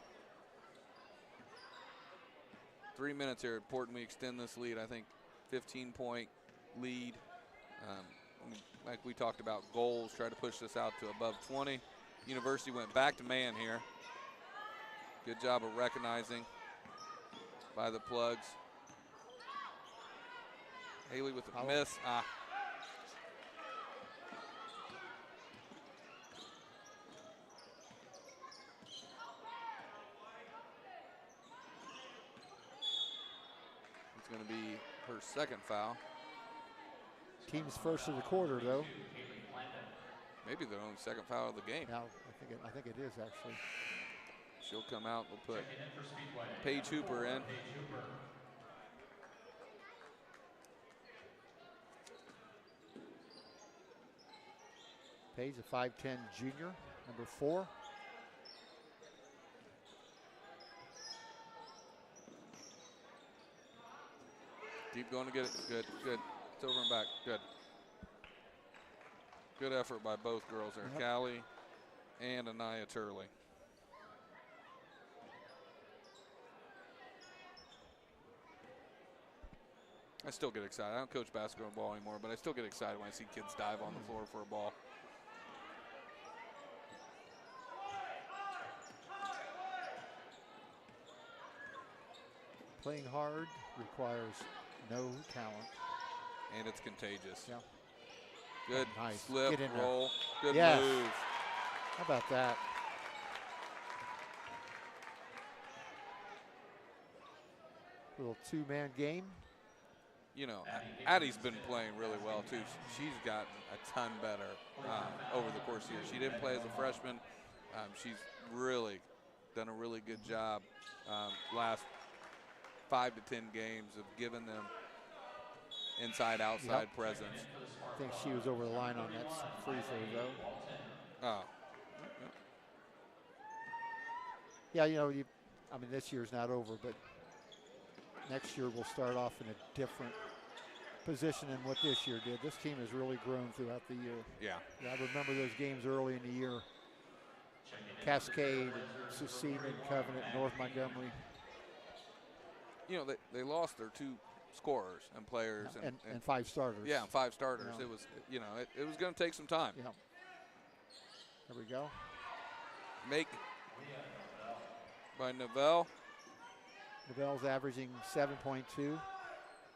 Speaker 4: 3 minutes here. Important we extend this lead. I think 15-point lead. Like we talked about, goals, try to push this out to above 20. University went back to man here. Good job of recognizing by the Plugs. Haley with a miss. It's going to be her second foul.
Speaker 1: Team's first of the quarter, though.
Speaker 4: Maybe their own second foul of the game.
Speaker 1: No, I think it is, actually.
Speaker 4: She'll come out. We'll put Paige Hooper in.
Speaker 1: Paige, a 5'10 junior, number 4.
Speaker 4: Keep going to get it. Good, good. It's over and back. Good. Good effort by both girls there,
Speaker 1: Yep.
Speaker 4: Callie and Anaya Turley. I still get excited. I don't coach basketball anymore, but I still get excited when I see kids dive on the floor for a ball.
Speaker 1: Playing hard requires no talent.
Speaker 4: And it's contagious.
Speaker 1: Yeah.
Speaker 4: Good
Speaker 1: Nice.
Speaker 4: slip,
Speaker 1: Get in there.
Speaker 4: roll, good
Speaker 1: Yes.
Speaker 4: move.
Speaker 1: How about that? Little two-man game.
Speaker 4: You know, Addie's been playing really well, too. She's gotten a ton better over the course of the year. She didn't play as a freshman. She's really done a really good job last 5 to 10 games of giving them inside-outside presence.
Speaker 1: I think she was over the line on that free throw, though.
Speaker 4: Oh.
Speaker 1: Yeah, you know, I mean, this year's not over, but next year we'll start off in a different position than what this year did. This team has really grown throughout the year.
Speaker 4: Yeah.
Speaker 1: I remember those games early in the year. Cascade, Seceded, Covenant, North Montgomery.
Speaker 4: You know, they lost their 2 scorers and players.
Speaker 1: And 5 starters.
Speaker 4: Yeah, 5 starters.
Speaker 1: Yeah.
Speaker 4: It was, you know, it was going to take some time.
Speaker 1: Yeah. There we go.
Speaker 4: Make by Novell.
Speaker 1: Novell's averaging 7.2.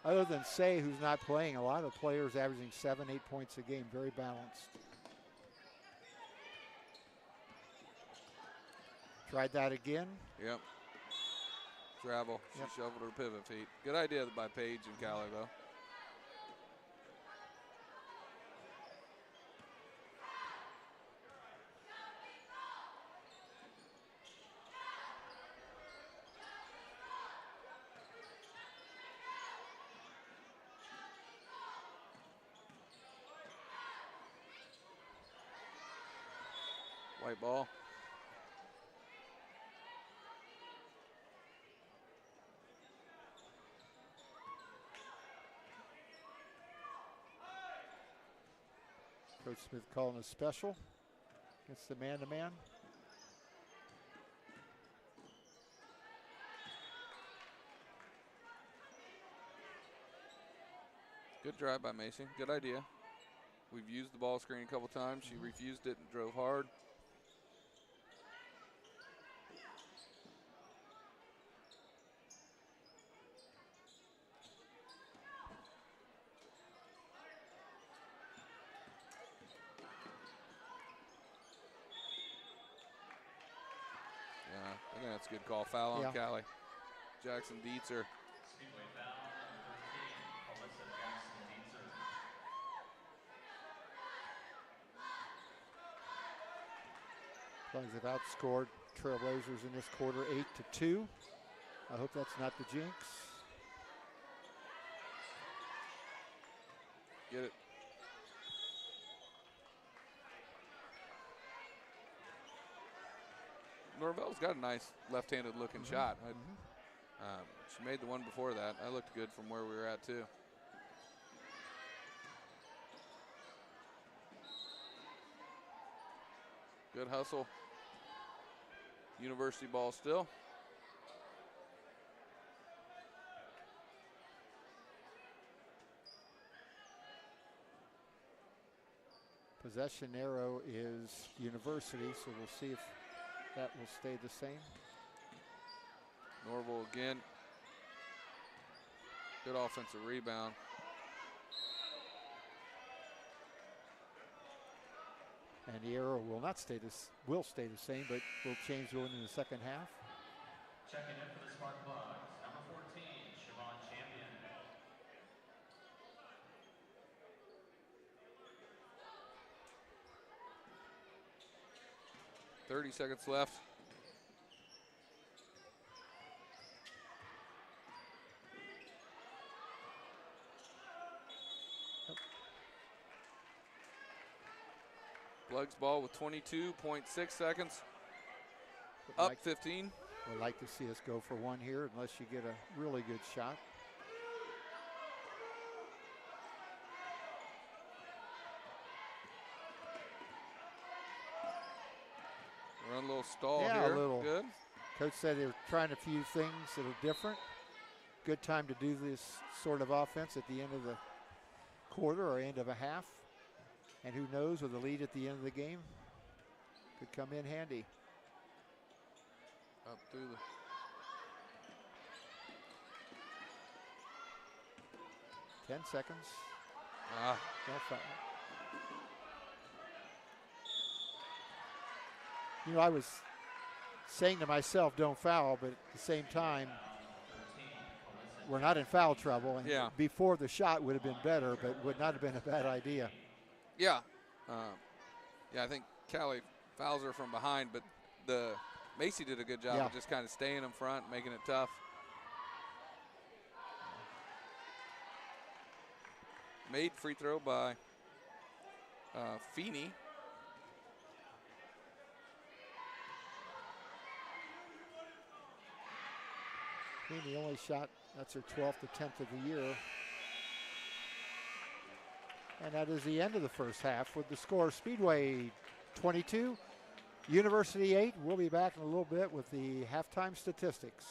Speaker 1: Other than Say, who's not playing, a lot of players averaging 7, 8 points a game. Very balanced. Tried that again.
Speaker 4: Yep. Travel. She
Speaker 1: Yep.
Speaker 4: shoveled her pivot feet. Good idea by Paige and Callie, though. White ball.
Speaker 1: Coach Smith calling a special against the man-to-man.
Speaker 4: Good drive by Macy. Good idea. We've used the ball screen a couple times. She refused it and drove hard. Yeah, I think that's a good call. Foul on Callie. Jackson Dietzer.
Speaker 1: Flags have outscored Trailblazers in this quarter 8-2. I hope that's not the jinx.
Speaker 4: Get it. Norvell's got a nice left-handed looking shot. She made the one before that. I looked good from where we were at, too. Good hustle. University ball still.
Speaker 1: Possession arrow is University, so we'll see if that will stay the same.
Speaker 4: Norval again. Good offensive rebound.
Speaker 1: And the arrow will not stay will stay the same, but will change going in the second half.
Speaker 3: Checking in for the Spark Plugs, number 14, Siobhan Champion.
Speaker 4: 30 seconds left. Plugs ball with 22.6 seconds. Up 15.
Speaker 1: Would like to see us go for one here unless you get a really good shot.
Speaker 4: little stall
Speaker 1: Yeah,
Speaker 4: here.
Speaker 1: a little.
Speaker 4: Good.
Speaker 1: Coach said they were trying a few things that are different. Good time to do this sort of offense at the end of the quarter or end of a half. And who knows, with a lead at the end of the game, could come in handy.
Speaker 4: Up through the
Speaker 1: 10 seconds. No foul. You know, I was saying to myself, don't foul, but at the same time, we're not in foul trouble. And
Speaker 4: Yeah.
Speaker 1: before the shot would have been better, but would not have been a bad idea.
Speaker 4: Yeah. Yeah, I think Callie fouls her from behind, but Macy did a good job of just kind of staying in front, making it tough. Made free throw by Feeney.
Speaker 1: Feeney only shot, that's her 12th attempt of the year. And that is the end of the first half with the score Speedway 22, University 8. We'll be back in a little bit with the halftime statistics.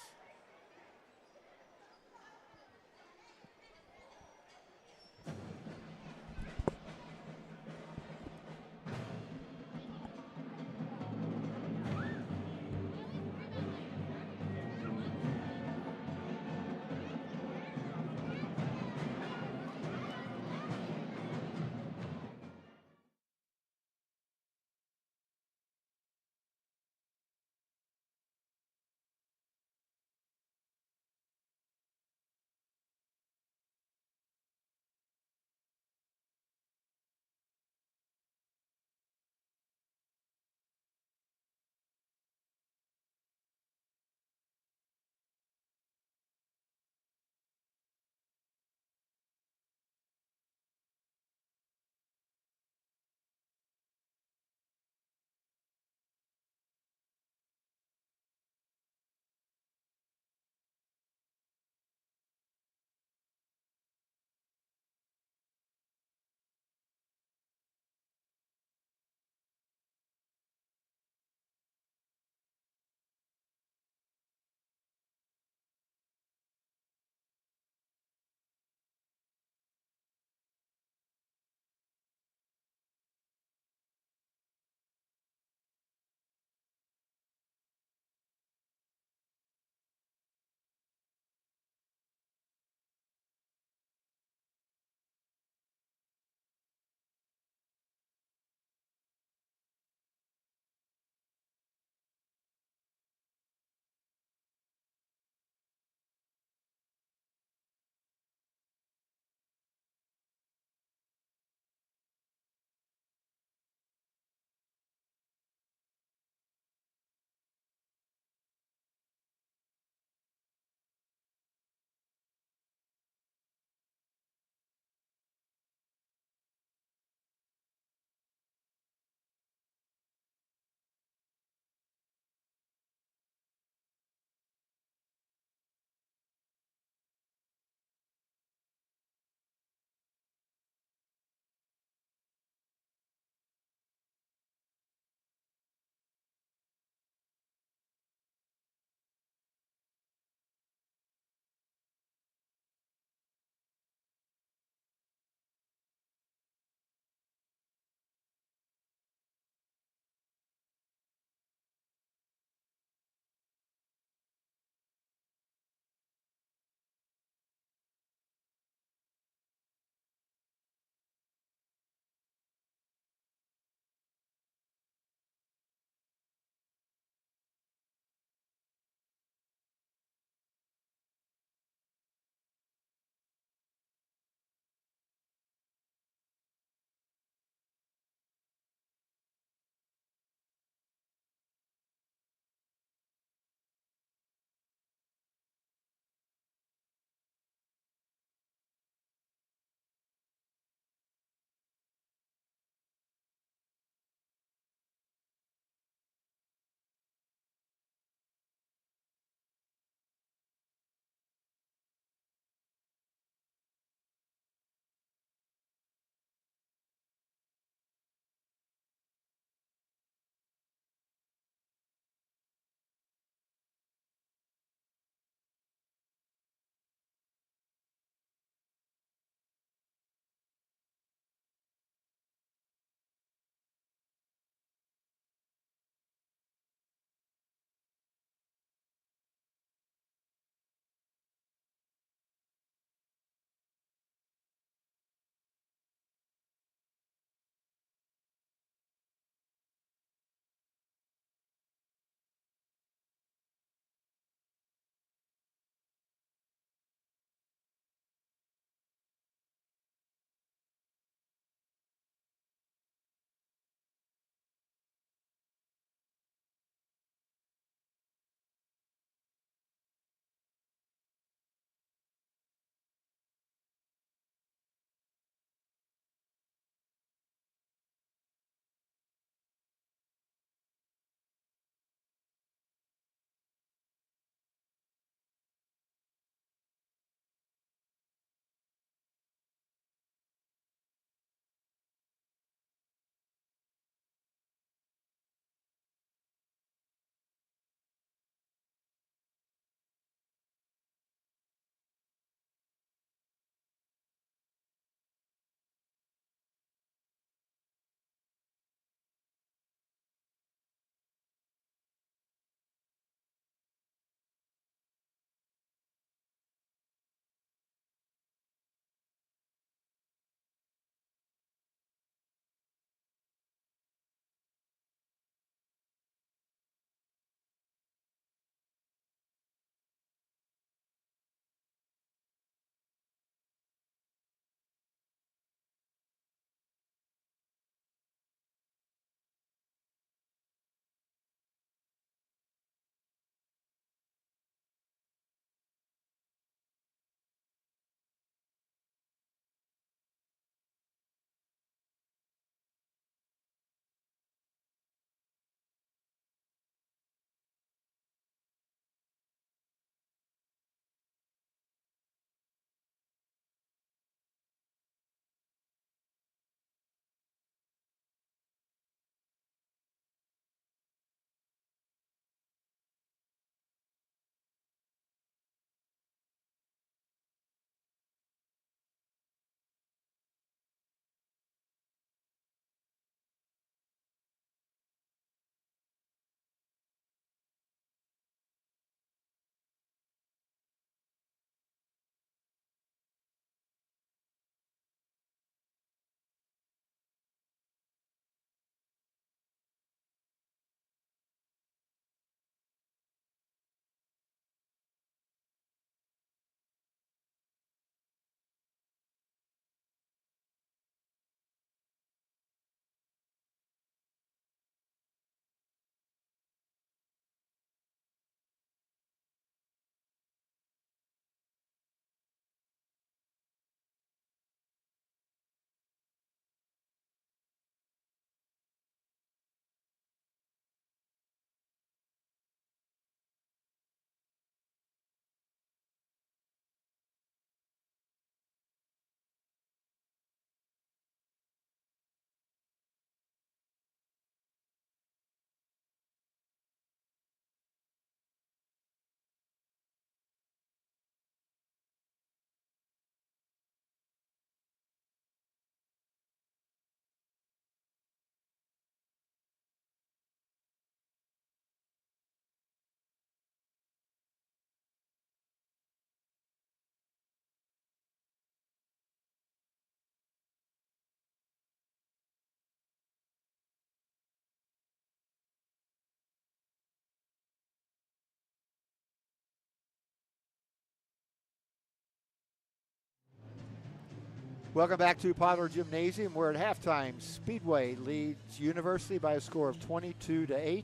Speaker 1: Welcome back to Pollard Gymnasium. We're at halftime. Speedway leads University by a score of 22-8.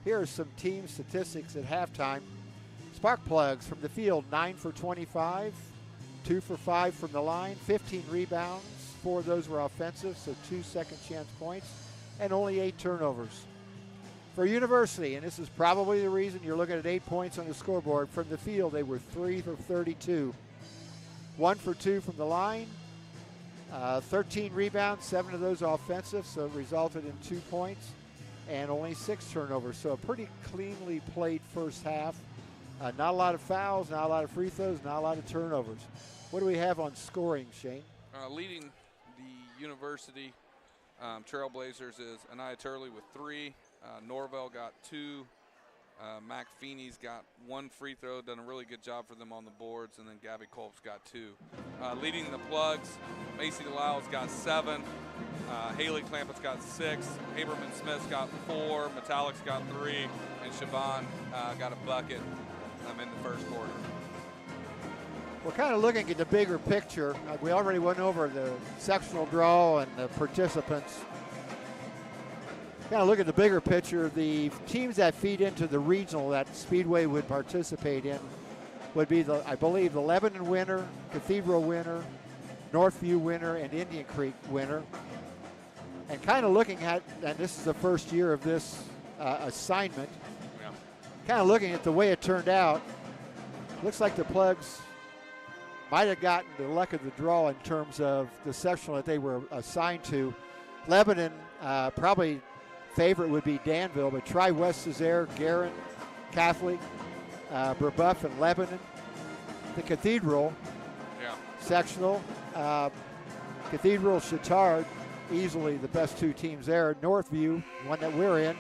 Speaker 1: Here are some team statistics at halftime. Spark Plugs from the field, 9 for 25, 2 for 5 from the line, 15 rebounds. 4 of those were offensive, so 2 second chance points, and only 8 turnovers. For University, and this is probably the reason you're looking at 8 points on the scoreboard, from the field they were 3 for 32, 1 for 2 from the line, 13 rebounds, 7 of those offensive, so it resulted in 2 points, and only 6 turnovers. So a pretty cleanly played first half. Not a lot of fouls, not a lot of free throws, not a lot of turnovers. What do we have on scoring, Shane?
Speaker 4: Leading the University Trailblazers is Anaya Turley with 3. Norvell got 2. Mac Feeney's got 1 free throw, done a really good job for them on the boards, and then Gabby Kolb's got 2. Leading the Plugs, Macy Delisle's got 7. Haley Clampett's got 6. Haberman Smith's got 4. Metallic's got 3. And Siobhan got a bucket in the first quarter.
Speaker 1: We're kind of looking at the bigger picture. We already went over the sectional draw and the participants. Kind of look at the bigger picture. The teams that feed into the regional that Speedway would participate in would be, I believe, the Lebanon winner, Cathedral winner, Northview winner, and Indian Creek winner. And kind of looking at, and this is the first year of this assignment, kind of looking at the way it turned out, looks like the Plugs might have gotten the luck of the draw in terms of the sectional that they were assigned to. Lebanon, probably favorite would be Danville, but try West Cesare, Guerin, Catholic, Brebeuf, and Lebanon. The Cathedral sectional, Cathedral, Chittard, easily the best 2 teams there. Northview, one that we're in.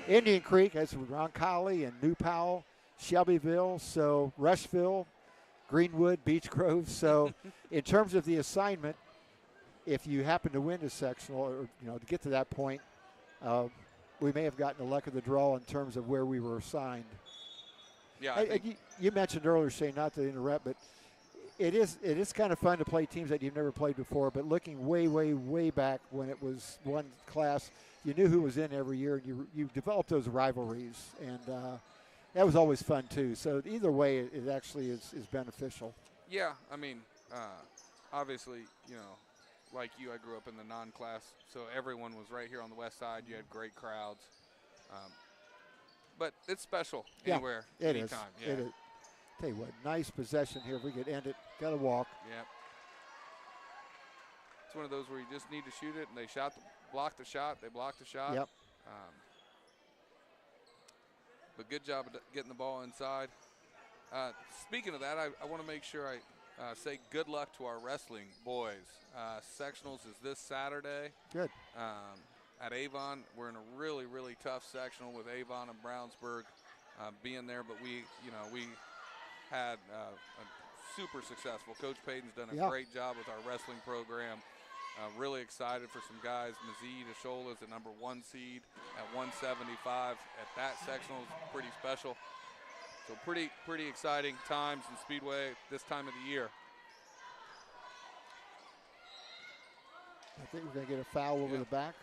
Speaker 1: Indian Creek has Roncalli and New Powell, Shelbyville, so Rushville, Greenwood, Beech Grove. So in terms of the assignment, if you happen to win a sectional or to get to that point, we may have gotten the luck of the draw in terms of where we were assigned.
Speaker 4: Yeah,
Speaker 1: you mentioned earlier, Shane, not to interrupt, but it is kind of fun to play teams that you've never played before. But looking way, way, way back when it was one class, you knew who was in every year, and you developed those rivalries, and that was always fun too. So either way, it actually is beneficial.
Speaker 4: Yeah, I mean, obviously, like you, I grew up in the non-class, so everyone was right here on the west side. You had great crowds. But it's special anywhere, anytime. Yeah.
Speaker 1: It is. Tell you what, nice possession here. If we could end it, got to walk.
Speaker 4: Yep. It's one of those where you just need to shoot it, and they blocked the shot. They blocked the shot.
Speaker 1: Yep.
Speaker 4: But good job of getting the ball inside. Speaking of that, I want to make sure I say good luck to our wrestling boys. Sectionals is this Saturday.
Speaker 1: Good.
Speaker 4: At Avon. We're in a really, really tough sectional with Avon and Brownsburg being there, but we had a super successful. Coach Payton's done a great job with our wrestling program. Really excited for some guys. Mazid Ashola is the number 1 seed at 175. At that sectional is pretty special. So pretty exciting times in Speedway this time of the year.
Speaker 1: I think we're going to get a foul over the back.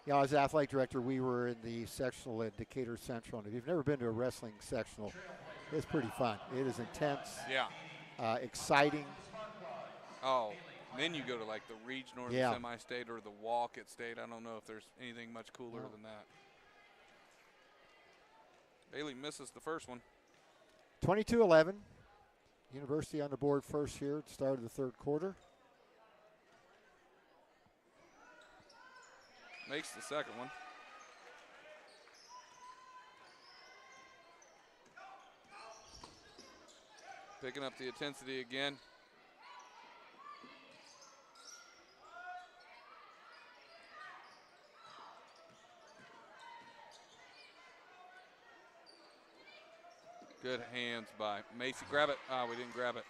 Speaker 1: As athletic director, we were in the sectional at Decatur Central. And if you've never been to a wrestling sectional, it's pretty fun. It is intense.
Speaker 4: Yeah.
Speaker 1: Exciting.
Speaker 4: Oh, and then you go to like the regional or the semi-state or the walk at state. I don't know if there's anything much cooler than that. Bailey misses the first one.
Speaker 1: 22-11. University on the board first here at the start of the third quarter.
Speaker 4: Makes the second one. Picking up the intensity again. Good hands by Macy. Grab it. We didn't grab it.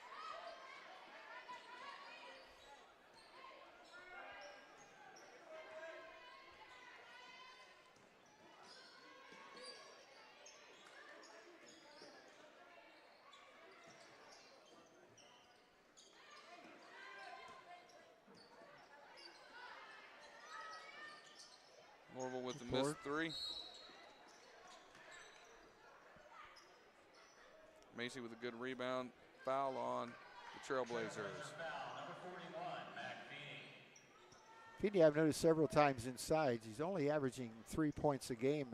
Speaker 4: Norval with the missed 3. Macy with a good rebound. Foul on the Trailblazers.
Speaker 1: Feeney, I've noticed several times inside, he's only averaging 3 points a game,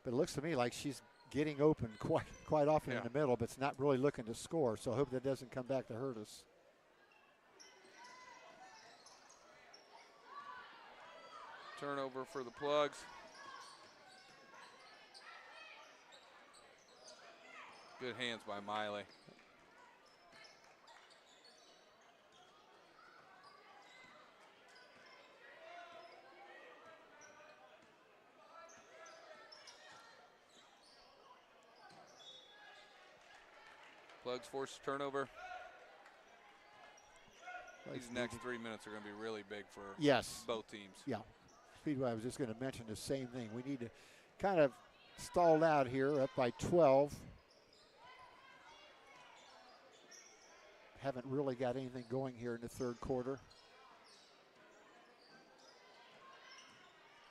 Speaker 1: but it looks to me like she's getting open quite often in the middle, but it's not really looking to score. So I hope that doesn't come back to hurt us.
Speaker 4: Turnover for the Plugs. Good hands by Miley. Plugs force turnover. These next 3 minutes are going to be really big for both teams.
Speaker 1: Yeah. Speedway, I was just going to mention the same thing. We need to kind of stall out here, up by 12. Haven't really got anything going here in the third quarter.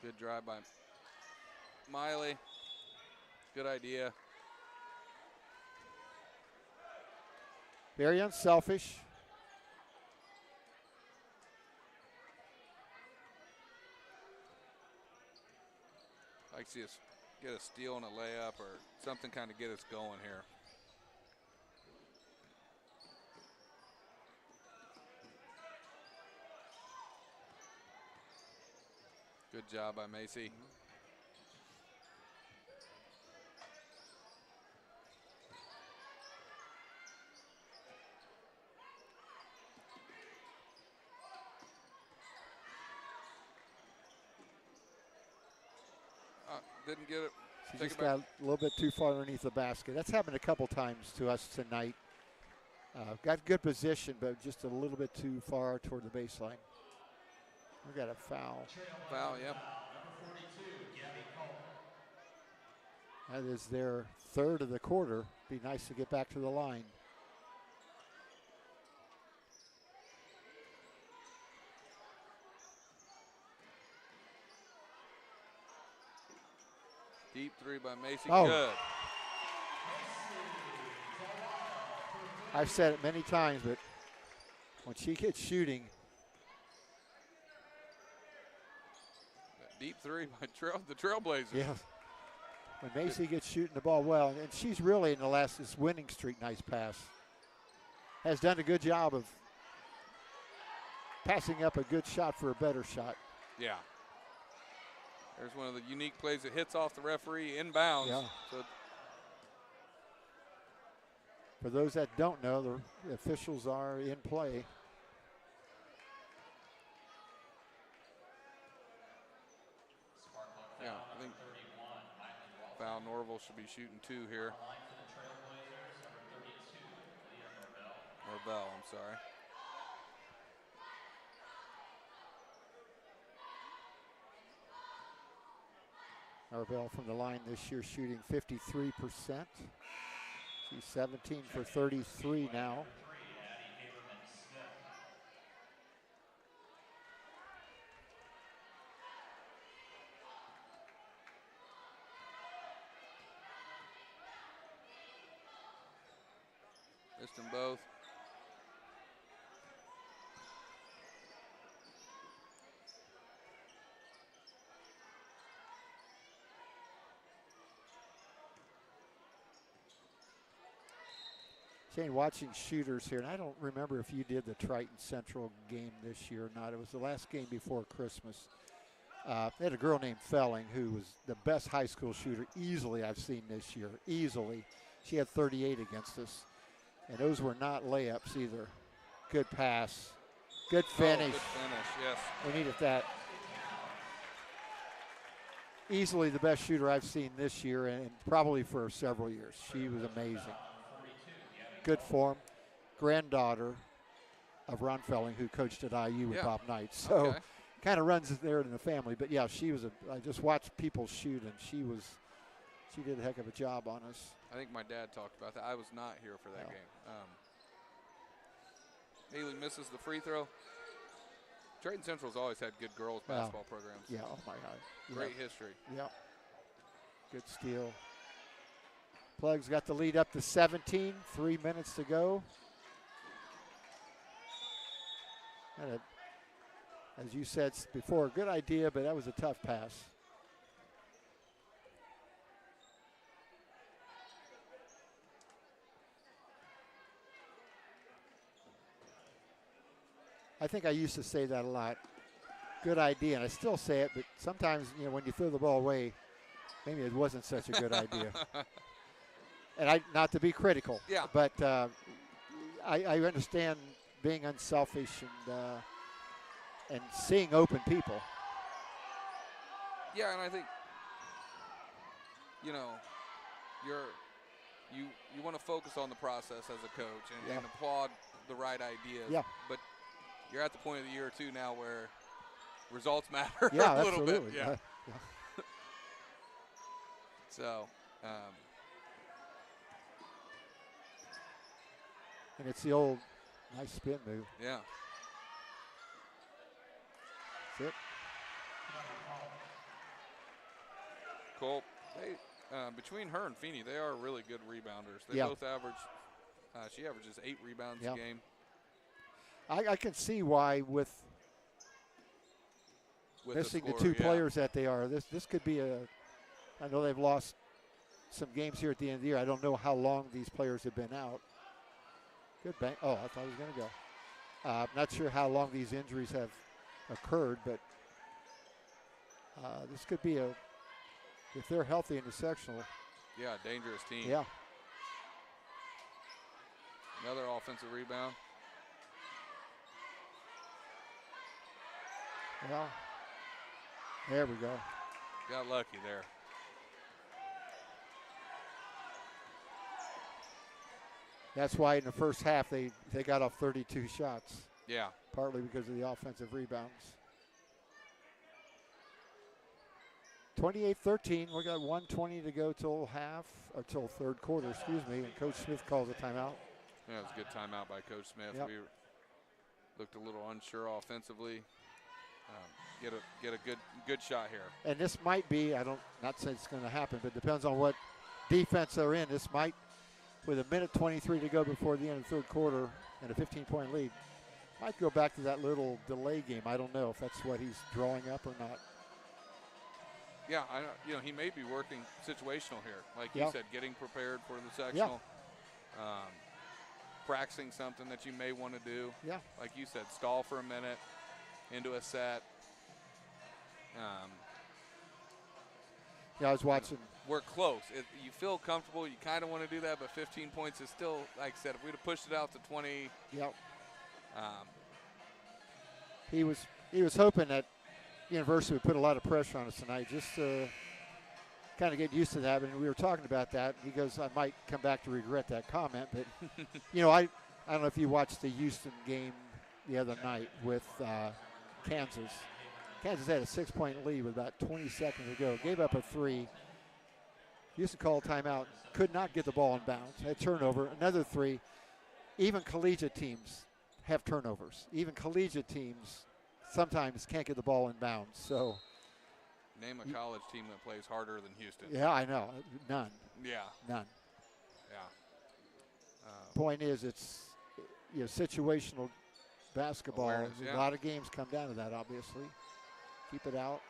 Speaker 4: Good drive by Miley. Good idea.
Speaker 1: Very unselfish.
Speaker 4: I'd like to see us get a steal and a layup or something kind of get us going here. Good job by Macy. Didn't get it.
Speaker 1: She just got a little bit too far underneath the basket. That's happened a couple times to us tonight. Got good position, but just a little bit too far toward the baseline. We got a foul.
Speaker 4: Foul, yep.
Speaker 1: That is their third of the quarter. Be nice to get back to the line.
Speaker 4: Deep 3 by Macy.
Speaker 1: Oh.
Speaker 4: Good.
Speaker 1: I've said it many times, but when she gets shooting.
Speaker 4: Deep 3 by the Trailblazers.
Speaker 1: Yeah. When Macy gets shooting the ball well, and she's really in the last this winning streak, nice pass. Has done a good job of passing up a good shot for a better shot.
Speaker 4: Yeah. There's one of the unique plays that hits off the referee inbounds.
Speaker 1: Yeah.
Speaker 4: So
Speaker 1: for those that don't know, the officials are in play.
Speaker 4: yeah, I think foul Norval should be shooting 2 here. Norvell, I'm sorry.
Speaker 1: Norvell from the line this year shooting 53%. She's 17 for 33 now.
Speaker 4: Missed them both.
Speaker 1: Shane, watching shooters here, and I don't remember if you did the Triton Central game this year or not. It was the last game before Christmas. They had a girl named Felling who was the best high school shooter easily I've seen this year, easily. She had 38 against us, and those were not layups either. Good pass, good finish.
Speaker 4: Oh, good finish, yes.
Speaker 1: We needed that. Easily the best shooter I've seen this year and probably for several years. She was amazing. Good form, granddaughter of Ron Felling, who coached at IU with Bob Knight. So kind of runs there in the family. But yeah, she was I just watched people shoot, and she did a heck of a job on us.
Speaker 4: I think my dad talked about that. I was not here for that game. Haley misses the free throw. Drayton Central's always had good girls basketball programs.
Speaker 1: Yeah, oh my God.
Speaker 4: Great history.
Speaker 1: Yep. Good steal. Plugs got the lead up to 17, 3 minutes to go. And as you said before, good idea, but that was a tough pass. I think I used to say that a lot. Good idea, and I still say it, but sometimes, when you throw the ball away, maybe it wasn't such a good idea. And not to be critical, but I understand being unselfish and seeing open people.
Speaker 4: Yeah, and I think you want to focus on the process as a coach and applaud the right ideas.
Speaker 1: Yeah.
Speaker 4: But you're at the point of the year too now where results matter
Speaker 1: Yeah,
Speaker 4: a little
Speaker 1: absolutely.
Speaker 4: bit. Yeah. So.
Speaker 1: And it's the old nice spin move.
Speaker 4: Yeah.
Speaker 1: That's it.
Speaker 4: Cole, between her and Feeney, they are really good rebounders. They
Speaker 1: Yeah.
Speaker 4: both average. She averages 8 rebounds a game.
Speaker 1: I can see why with missing the two players that they are. This could be I know they've lost some games here at the end of the year. I don't know how long these players have been out. Good bang. Oh, I thought he was going to go. I'm not sure how long these injuries have occurred, but this could be if they're healthy in the sectional.
Speaker 4: Yeah, dangerous team.
Speaker 1: Yeah.
Speaker 4: Another offensive rebound.
Speaker 1: Well, there we go.
Speaker 4: Got lucky there.
Speaker 1: That's why in the first half they got off 32 shots.
Speaker 4: Yeah.
Speaker 1: Partly because of the offensive rebounds. 28-13. We got 1:20 to go till till third quarter, excuse me, and Coach Smith calls a timeout.
Speaker 4: Yeah, it was a good timeout by Coach Smith.
Speaker 1: Yep.
Speaker 4: We looked a little unsure offensively. Get a good shot here.
Speaker 1: And this might be, not saying it's going to happen, but depends on what defense they're in. This might, with a minute 23 to go before the end of the third quarter and a 15-point lead, might go back to that little delay game. I don't know if that's what he's drawing up or not.
Speaker 4: Yeah, he may be working situational here, like you said, getting prepared for the sectional, practicing something that you may want to do.
Speaker 1: Yeah,
Speaker 4: like you said, stall for a minute into a set.
Speaker 1: I was watching.
Speaker 4: We're close. You feel comfortable. You kind of want to do that, but 15 points is still, like I said, if we'd have pushed it out to 20.
Speaker 1: Yep. He was hoping that University would put a lot of pressure on us tonight, just to kind of get used to that. And we were talking about that. He goes, I might come back to regret that comment, but I don't know if you watched the Houston game the other night with Kansas. Kansas had a 6-point lead with about 20 seconds to go. Gave up a 3. Houston called timeout. Could not get the ball in bounds. Had turnover. Another 3. Even collegiate teams have turnovers. Even collegiate teams sometimes can't get the ball in bounds. So,
Speaker 4: name a college team that plays harder than Houston.
Speaker 1: Yeah, I know. None.
Speaker 4: Yeah.
Speaker 1: None.
Speaker 4: Yeah.
Speaker 1: Point is, it's situational basketball. A lot of games come down to that, obviously. Keep it out.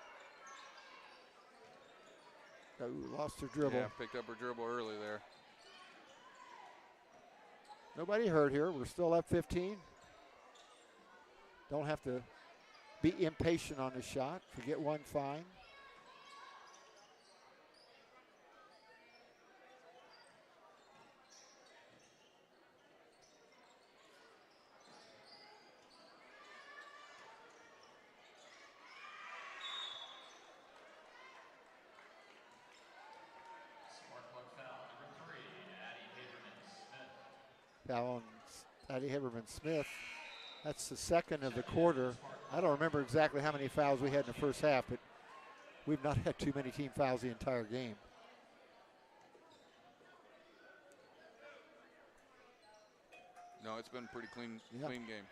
Speaker 1: Oh, lost her dribble.
Speaker 4: Yeah, picked up her dribble early there.
Speaker 1: Nobody hurt here. We're still up 15. Don't have to be impatient on the shot. If you get one, fine. Foul on Addie Haberman-Smith. That's the second of the quarter. I don't remember exactly how many fouls we had in the first half, but we've not had too many team fouls the entire game.
Speaker 4: No, it's been a pretty clean game.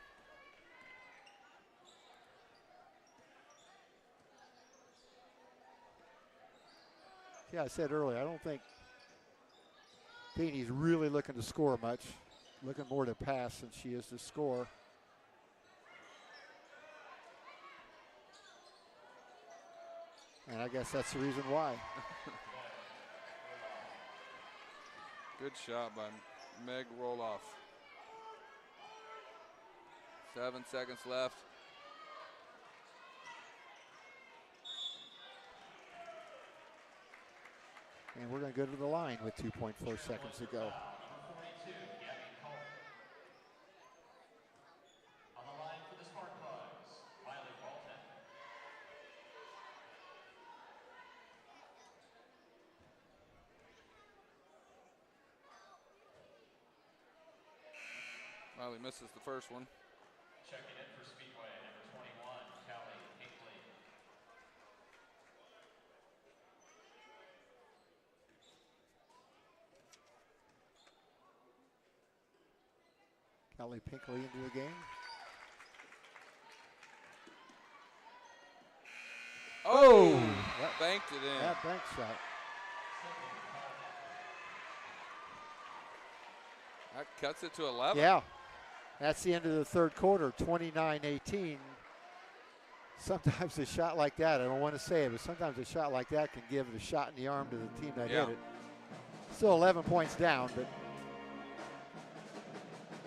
Speaker 1: Yeah, I said earlier, I don't think Feeney's really looking to score much. Looking more to pass than she is to score. And I guess that's the reason why.
Speaker 4: Good shot by Meg Roloff. 7 seconds left.
Speaker 1: And we're going to go to the line with 2.4 seconds to go.
Speaker 4: Riley misses the first one.
Speaker 3: Checking in for Speedway, number 21, Callie Pinkley.
Speaker 1: Callie Pinkley into the game.
Speaker 4: Oh, banked it in.
Speaker 1: That bank shot.
Speaker 4: That cuts it to 11.
Speaker 1: Yeah. That's the end of the third quarter, 29-18. Sometimes a shot like that, I don't want to say it, but sometimes a shot like that can give the shot in the arm to the team that hit it. Still 11 points down, but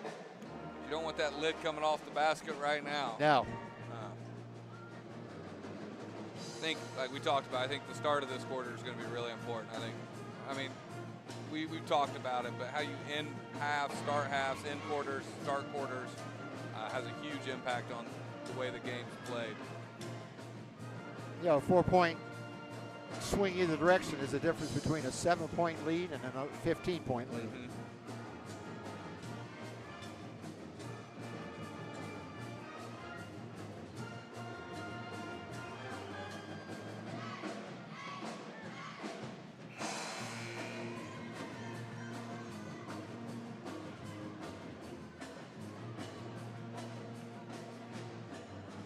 Speaker 4: you don't want that lid coming off the basket right now.
Speaker 1: now.
Speaker 4: I think, like we talked about, I think the start of this quarter is going to be really important. I mean, we've talked about it, but how you end halves, start halves, end quarters, start quarters has a huge impact on the way the game's played.
Speaker 1: Yeah, a 4-point swing either direction is the difference between a 7-point lead and a 15-point lead.
Speaker 4: Mm-hmm.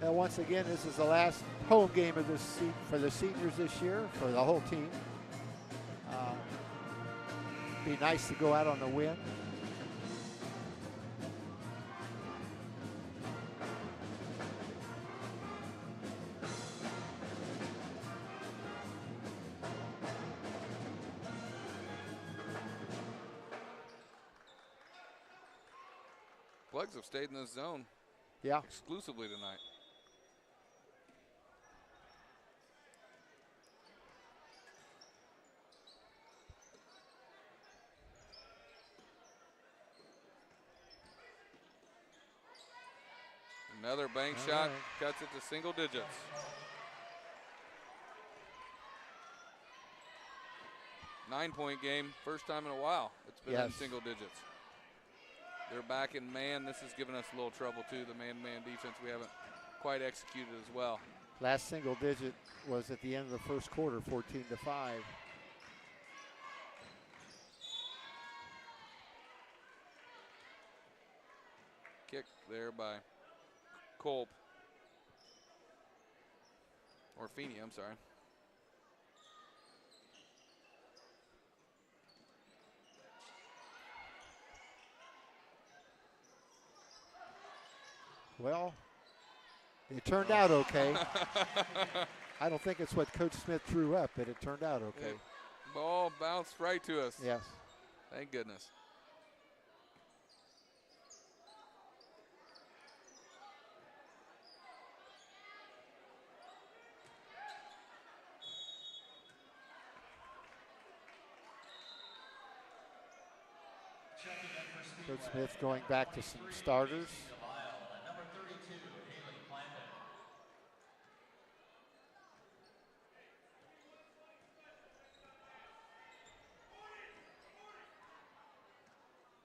Speaker 1: Now, once again, this is the last home game of this for the seniors this year, for the whole team. Be nice to go out on the win.
Speaker 4: Plugs have stayed in this zone exclusively tonight. Another bank shot, cuts it to single digits. Nine-point game, first time in a while it's been in single digits. They're back in man. This has given us a little trouble too, the man-to-man defense we haven't quite executed as well.
Speaker 1: Last single digit was at the end of the first quarter, 14-5.
Speaker 4: Kick there by Kolb. Or Feeney, I'm sorry.
Speaker 1: Well, it turned out okay. I don't think it's what Coach Smith threw up, but it turned out okay.
Speaker 4: Ball bounced right to us.
Speaker 1: Yes.
Speaker 4: Thank goodness.
Speaker 1: Coach Smith going back to some starters.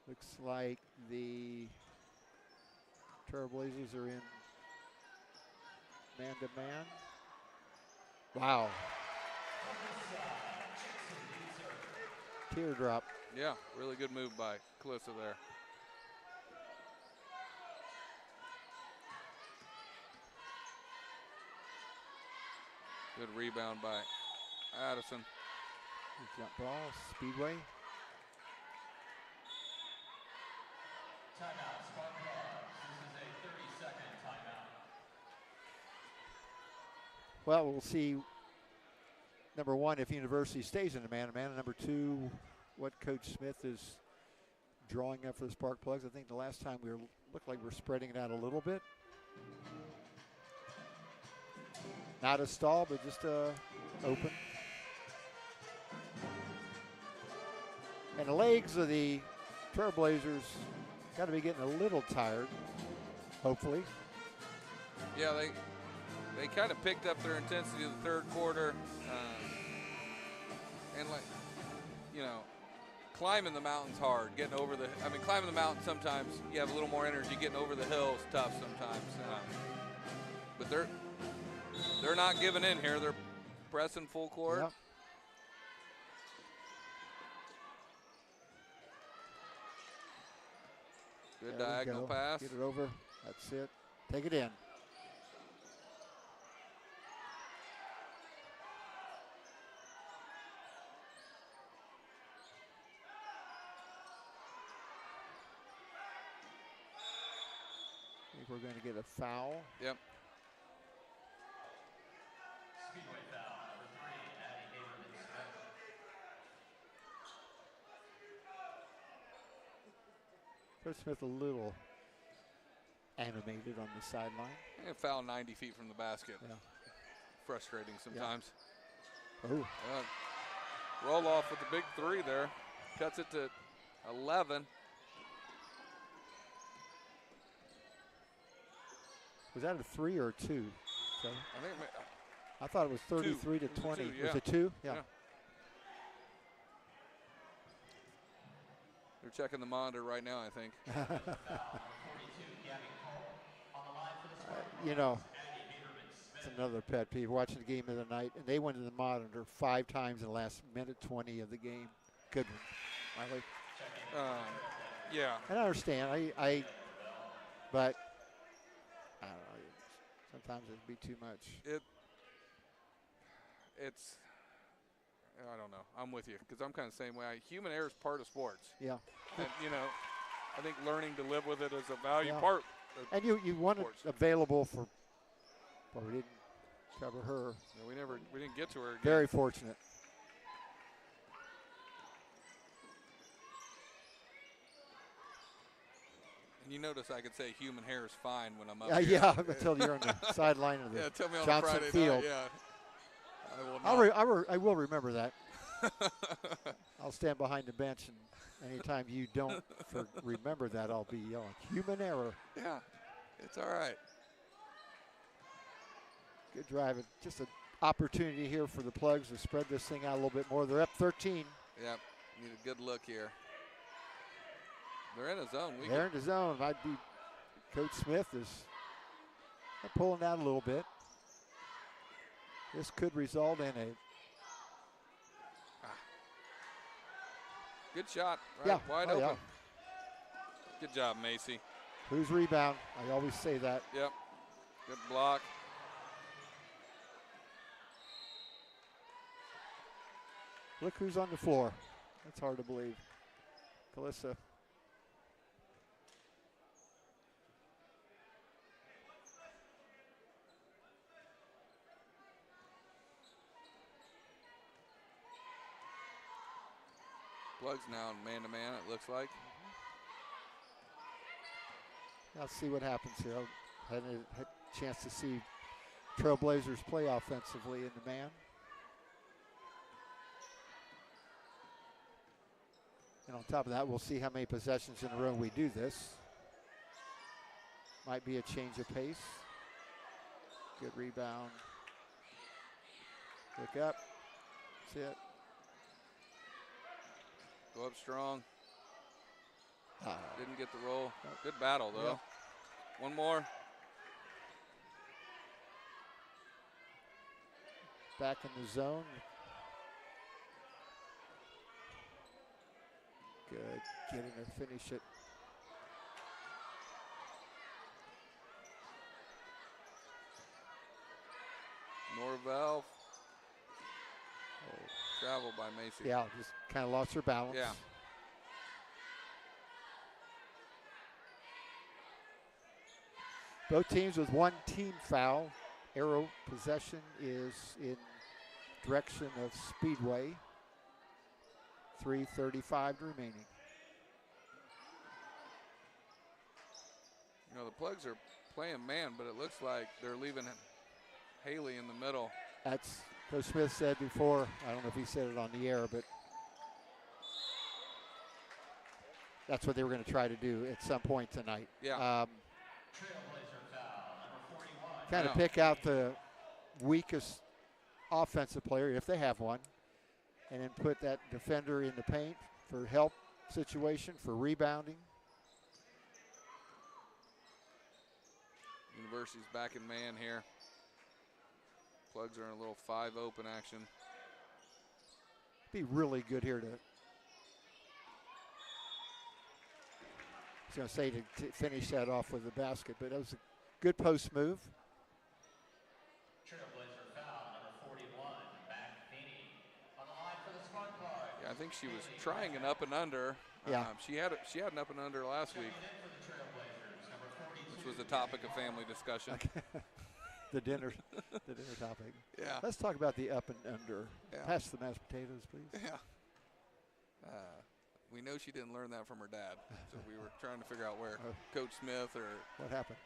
Speaker 1: Looks like the Trailblazers are in man-to-man. Wow. Teardrop.
Speaker 4: Yeah, really good move by Calissa there. Good rebound by Addison.
Speaker 1: Jump ball, Speedway.
Speaker 3: Timeout, Spark Plugs. This is a 30-second timeout.
Speaker 1: Well, we'll see, number one, if University stays in the man-to-man, and number two, what Coach Smith is drawing up for the spark plugs. I think the last time looked like we're spreading it out a little bit. Not a stall, but just open. And the legs of the Trailblazers got to be getting a little tired, hopefully.
Speaker 4: Yeah, they kind of picked up their intensity in the third quarter. And, like, you know, climbing the mountain's hard. Climbing the mountain sometimes you have a little more energy. Getting over the hill is tough sometimes. But they're not giving in here. They're pressing full court.
Speaker 1: Yep.
Speaker 4: Good
Speaker 1: There we
Speaker 4: diagonal
Speaker 1: go.
Speaker 4: pass.
Speaker 1: Get it over. That's it. Take it in. I think we're going to get a foul.
Speaker 4: Yep.
Speaker 3: Speedway foul, number 3, Addie Haberman-Smith.
Speaker 1: Coach Smith a little animated on the sideline.
Speaker 4: And foul 90 feet from the basket.
Speaker 1: Yeah.
Speaker 4: Frustrating sometimes.
Speaker 1: Oh,
Speaker 4: Roll off with the big 3 there. Cuts it to 11.
Speaker 1: was that a 3 or a 2? So
Speaker 4: I
Speaker 1: I thought it was 33 to
Speaker 4: It was a
Speaker 1: 20.
Speaker 4: 2, yeah.
Speaker 1: Was it 2? Yeah.
Speaker 4: They're checking the monitor right now, I think.
Speaker 1: You know, it's another pet peeve. Watching the game of the night, and they went to the monitor 5 times in the last minute 20 of the game. Good one, Riley.
Speaker 4: Yeah.
Speaker 1: And I understand. But I don't know. Sometimes it'd be too much.
Speaker 4: It's, I don't know. I'm with you because I'm kind of the same way. Human error is part of sports.
Speaker 1: Yeah.
Speaker 4: And, you know, I think learning to live with it is a value
Speaker 1: Yeah.
Speaker 4: part.
Speaker 1: And you want it
Speaker 4: sports.
Speaker 1: available for. Well, we didn't cover her.
Speaker 4: Yeah, we didn't get to her again.
Speaker 1: Very fortunate.
Speaker 4: And you notice I could say human hair is fine when I'm up
Speaker 1: Yeah,
Speaker 4: here.
Speaker 1: yeah. Until you're on the sideline of the
Speaker 4: Yeah, tell me on
Speaker 1: Johnson
Speaker 4: Friday
Speaker 1: Field.
Speaker 4: night. Yeah. I will not.
Speaker 1: I will remember that. I'll stand behind the bench, and anytime you don't remember that, I'll be yelling, human error.
Speaker 4: Yeah, it's all right.
Speaker 1: Good drive. And just an opportunity here for the Plugs to spread this thing out a little bit more. They're up 13.
Speaker 4: Yep, need a good look here. They're in a zone.
Speaker 1: They're in the zone. Coach Smith is pulling out a little bit. This could result in a
Speaker 4: good shot. Right, wide open.
Speaker 1: Yeah.
Speaker 4: Good job, Macy.
Speaker 1: Who's rebound? I always say that.
Speaker 4: Yep. Good block.
Speaker 1: Look who's on the floor. That's hard to believe. Calissa.
Speaker 4: Plugs now in man-to-man, it looks like.
Speaker 1: Let's see what happens here. I had a chance to see Trailblazers play offensively in the man. And on top of that, we'll see how many possessions in a row we do this. Might be a change of pace. Good rebound. Look up. That's it.
Speaker 4: Go up strong.
Speaker 1: Ah.
Speaker 4: Didn't get the roll. Good battle, though.
Speaker 1: Yeah.
Speaker 4: One more.
Speaker 1: Back in the zone. Good. Get in there, finish it.
Speaker 4: Norvell. travel by Macy.
Speaker 1: Yeah, just kind of lost her balance.
Speaker 4: Yeah.
Speaker 1: Both teams with one team foul. Arrow possession is in direction of Speedway. 3:35 remaining.
Speaker 4: You know, the Plugs are playing man, but it looks like they're leaving Haley in the middle.
Speaker 1: That's Coach Smith said before. I don't know if he said it on the air, but that's what they were going to try to do at some point tonight.
Speaker 4: Yeah.
Speaker 1: Kind of pick out the weakest offensive player, if they have one, and then put that defender in the paint for help situation, for rebounding.
Speaker 4: University's back in man here. Plugs are in a little 5 open action.
Speaker 1: Be really good here to, I was going to say to finish that off with the basket, but that was a good post move.
Speaker 3: Trailblazer foul, number 41, Matt Feeney. On the line for the smart card.
Speaker 4: Yeah, I think she was trying an up and under.
Speaker 1: Yeah.
Speaker 4: She had an up and under last week, which was a topic of family discussion.
Speaker 1: the dinner topic.
Speaker 4: Yeah.
Speaker 1: Let's talk about the up and under.
Speaker 4: Yeah.
Speaker 1: Pass the mashed potatoes, please.
Speaker 4: Yeah. We know she didn't learn that from her dad, so we were trying to figure out where Coach Smith or
Speaker 1: What happened?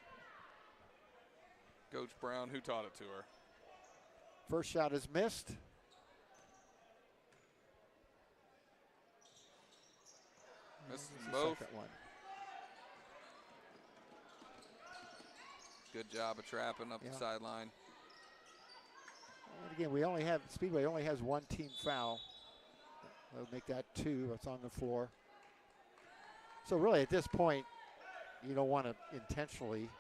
Speaker 4: Coach Brown, who taught it to her.
Speaker 1: First shot is missed.
Speaker 4: Misses
Speaker 1: The
Speaker 4: both.
Speaker 1: second one.
Speaker 4: Good job of trapping up the sideline.
Speaker 1: And again, we only have, Speedway only has one team foul. That'll make that 2. It's on the floor. So really at this point, you don't want to intentionally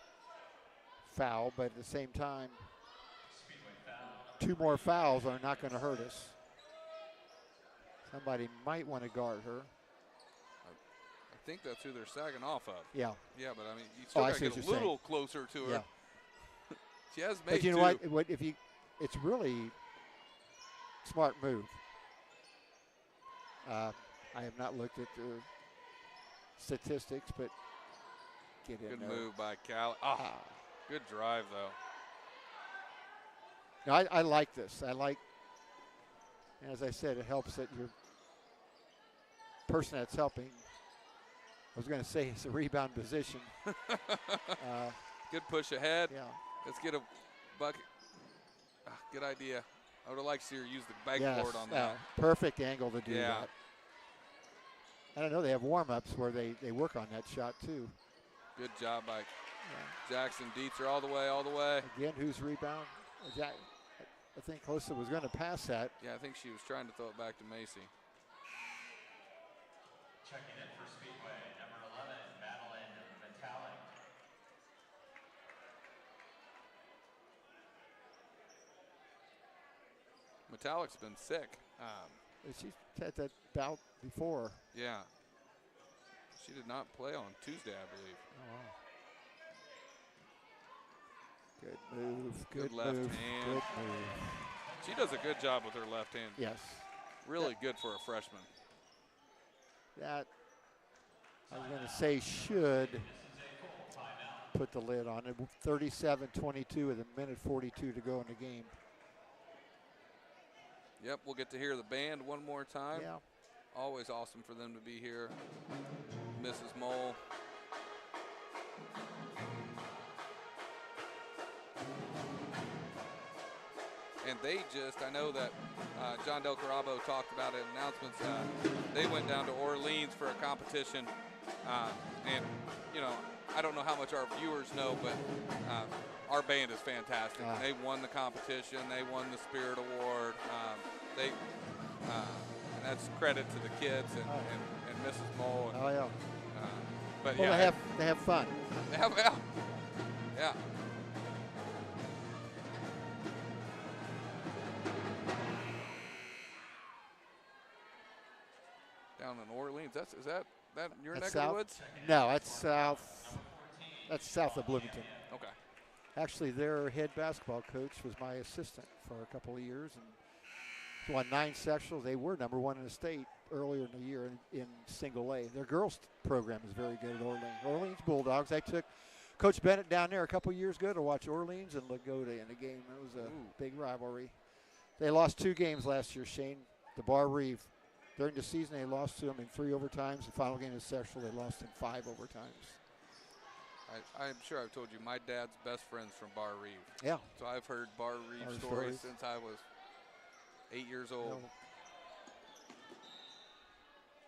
Speaker 1: foul, but at the same time, 2 more fouls are not going to hurt us. Somebody might want to guard her.
Speaker 4: I think that's who they're sagging off of.
Speaker 1: Yeah.
Speaker 4: Yeah, but I mean, you still got to get a little closer to her.
Speaker 1: Yeah.
Speaker 4: She has made
Speaker 1: But you know
Speaker 4: 2.
Speaker 1: what? If you, it's really smart move. I have not looked at the statistics, but get in
Speaker 4: Good
Speaker 1: there.
Speaker 4: move by Cal. Oh, good drive, though.
Speaker 1: No, I like this. I like, and as I said, it helps that your person that's helping, I was going to say it's a rebound position.
Speaker 4: Good push ahead.
Speaker 1: Yeah.
Speaker 4: Let's get a bucket. Good idea. I would have liked to see her use the backboard on that.
Speaker 1: Perfect angle to do
Speaker 4: Yeah.
Speaker 1: that. I don't know, they have warm-ups where they work on that shot too.
Speaker 4: Good job by Jackson Dietzer all the way.
Speaker 1: Again, who's rebound? I think Closa was going to pass that.
Speaker 4: Yeah, I think she was trying to throw it back to Macy.
Speaker 3: Checking in for Speedway, number 11, Madeline Metallic.
Speaker 4: Metallic's been sick.
Speaker 1: She's had that bout before.
Speaker 4: Yeah. She did not play on Tuesday, I believe.
Speaker 1: Oh, wow. Good move. Good
Speaker 4: left
Speaker 1: move.
Speaker 4: hand.
Speaker 1: Good move.
Speaker 4: She does a good job with her left hand.
Speaker 1: Yes.
Speaker 4: Really good for a freshman.
Speaker 1: That, I was going to say, should put the lid on it. 37-22 with a minute 42 to go in the game.
Speaker 4: Yep, we'll get to hear the band one more time.
Speaker 1: Yeah.
Speaker 4: Always awesome for them to be here. Mrs. Mole. And they just, I know that John Del Carabo talked about it in announcements. They went down to Orleans for a competition. And, you know, I don't know how much our viewers know, but our band is fantastic. They won the competition. They won the Spirit Award. And that's credit to the kids and Mrs. Mole.
Speaker 1: Oh, yeah.
Speaker 4: But
Speaker 1: well,
Speaker 4: yeah,
Speaker 1: they have fun.
Speaker 4: Yeah. Down in Orleans, is that your neck
Speaker 1: south?
Speaker 4: of the woods?
Speaker 1: No, that's south. That's south of Bloomington.
Speaker 4: Okay.
Speaker 1: Actually, their head basketball coach was my assistant for a couple of years, and won 9 sectionals. They were number 1 in the state earlier in the year in single A. Their girls program is very good at Orleans. Orleans Bulldogs. I took Coach Bennett down there a couple years ago to watch Orleans and Lagode in a game. It was a big rivalry. They lost 2 games last year, Shane, to Bar Reeve. During the season, they lost to them in 3 overtimes. The final game of sectional, they lost in 5 overtimes.
Speaker 4: I'm sure I've told you, my dad's best friend's from Bar Reeve.
Speaker 1: Yeah.
Speaker 4: So I've heard Bar Reeve stories since I was 8 years old.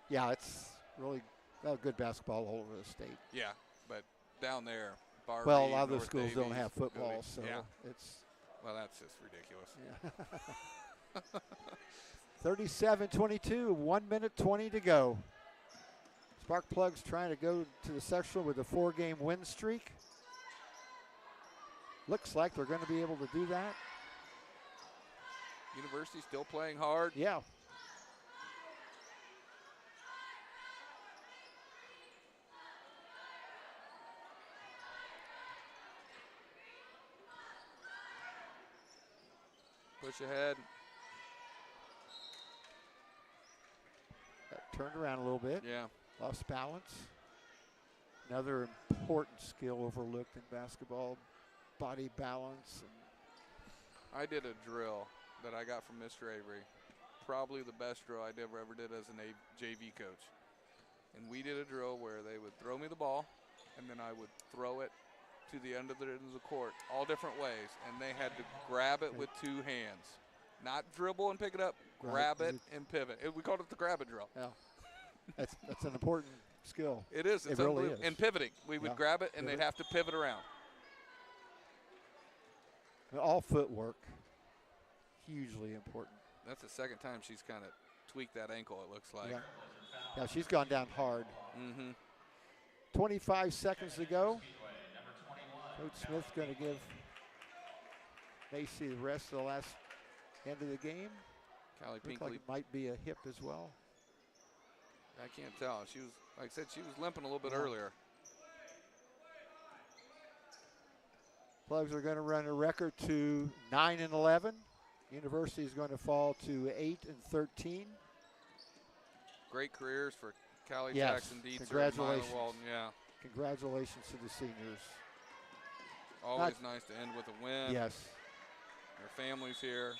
Speaker 1: Yeah, it's really good basketball all over the state.
Speaker 4: Yeah, but down there, Bar
Speaker 1: well,
Speaker 4: Reeve,
Speaker 1: a lot of those
Speaker 4: North
Speaker 1: schools
Speaker 4: Davies,
Speaker 1: don't have football, so it's.
Speaker 4: Well, that's just ridiculous.
Speaker 1: Yeah. 37-22, 1 minute 20 to go. Sparkplugs trying to go to the sectional with a 4-game win streak. Looks like they're going to be able to do that.
Speaker 4: University still playing hard.
Speaker 1: Yeah.
Speaker 4: Push ahead.
Speaker 1: That turned around a little bit.
Speaker 4: Yeah.
Speaker 1: Lost balance. Another important skill overlooked in basketball, body balance.
Speaker 4: I did a drill that I got from Mr. Avery. Probably the best drill I ever did as an JV coach. And we did a drill where they would throw me the ball, and then I would throw it to the end of the court, all different ways. And they had to grab it with 2 hands. Not dribble and pick it up, grab it and pivot. We called it the grab it drill.
Speaker 1: Yeah. That's an important skill.
Speaker 4: It is. It's
Speaker 1: it really is.
Speaker 4: And pivoting. We would grab it, and they'd have to pivot around.
Speaker 1: All footwork, hugely important.
Speaker 4: That's the second time she's kind of tweaked that ankle, it looks like.
Speaker 1: Yeah, she's gone down hard. 25 seconds to go. Coach Smith's going to give Macy the rest of the last end of the game.
Speaker 4: Callie
Speaker 1: Looks
Speaker 4: Pinkley.
Speaker 1: like it might be a hip as well.
Speaker 4: I can't tell. She was, like I said, she was limping a little bit earlier.
Speaker 1: Plugs are going to run a record to 9-11. University is going to fall to 8-13.
Speaker 4: Great careers for Callie
Speaker 1: Yes.
Speaker 4: Jackson Dietzer.
Speaker 1: Congratulations.
Speaker 4: And Mila Walton. Yeah.
Speaker 1: Congratulations to the seniors.
Speaker 4: Always nice to end with a win.
Speaker 1: Yes.
Speaker 4: Their families here.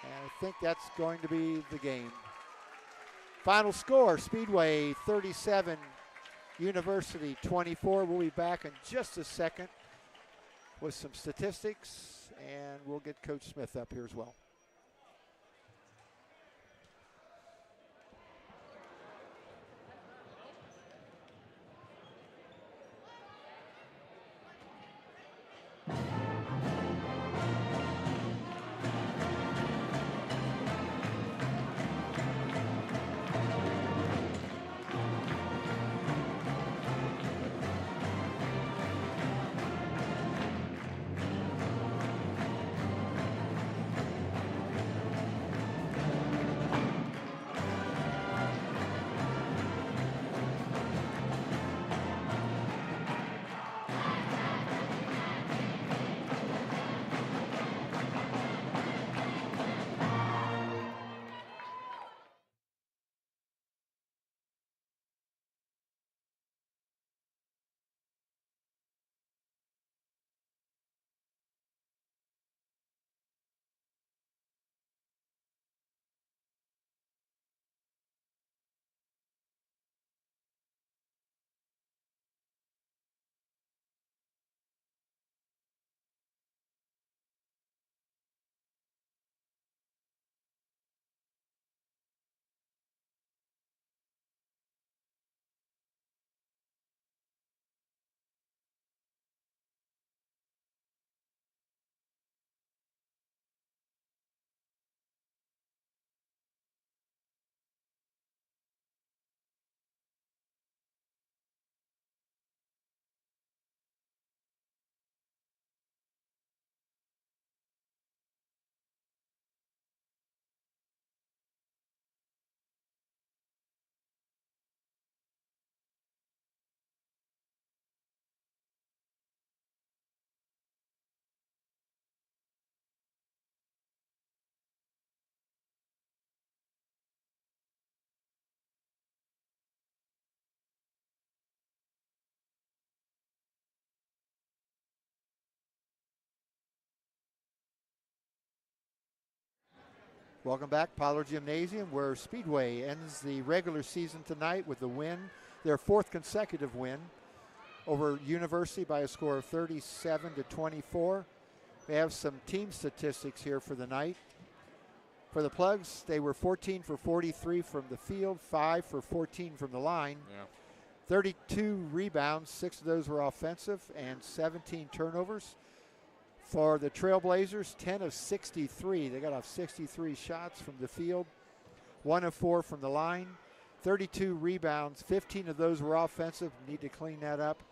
Speaker 1: And I think that's going to be the game. Final score, Speedway 37, University 24. We'll be back in just a second with some statistics, and we'll get Coach Smith up here as well. Welcome back, Pollard Gymnasium, where Speedway ends the regular season tonight with the win, their 4th consecutive win over University by a score of 37-24. We have some team statistics here for the night. For the Plugs, they were 14 for 43 from the field, 5 for 14 from the line.
Speaker 4: Yeah.
Speaker 1: 32 rebounds, 6 of those were offensive, and 17 turnovers. For the Trailblazers, 10 of 63. They got off 63 shots from the field, 1 of 4 from the line, 32 rebounds, 15 of those were offensive. Need to clean that up.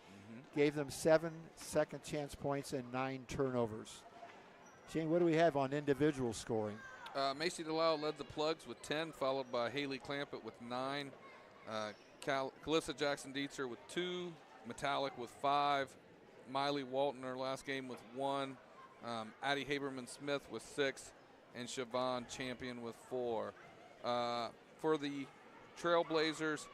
Speaker 1: Gave them 7 second chance points and 9 turnovers. Shane, what do we have on individual scoring?
Speaker 4: Macy DeLisle led the Plugs with 10, followed by Haley Clampett with 9. Calissa Jackson-Dietzer with 2. Metallic with 5. Miley Walton, her last game, with 1. Addie Haberman-Smith with 6. And Siobhan Champion with 4. For the Trailblazers,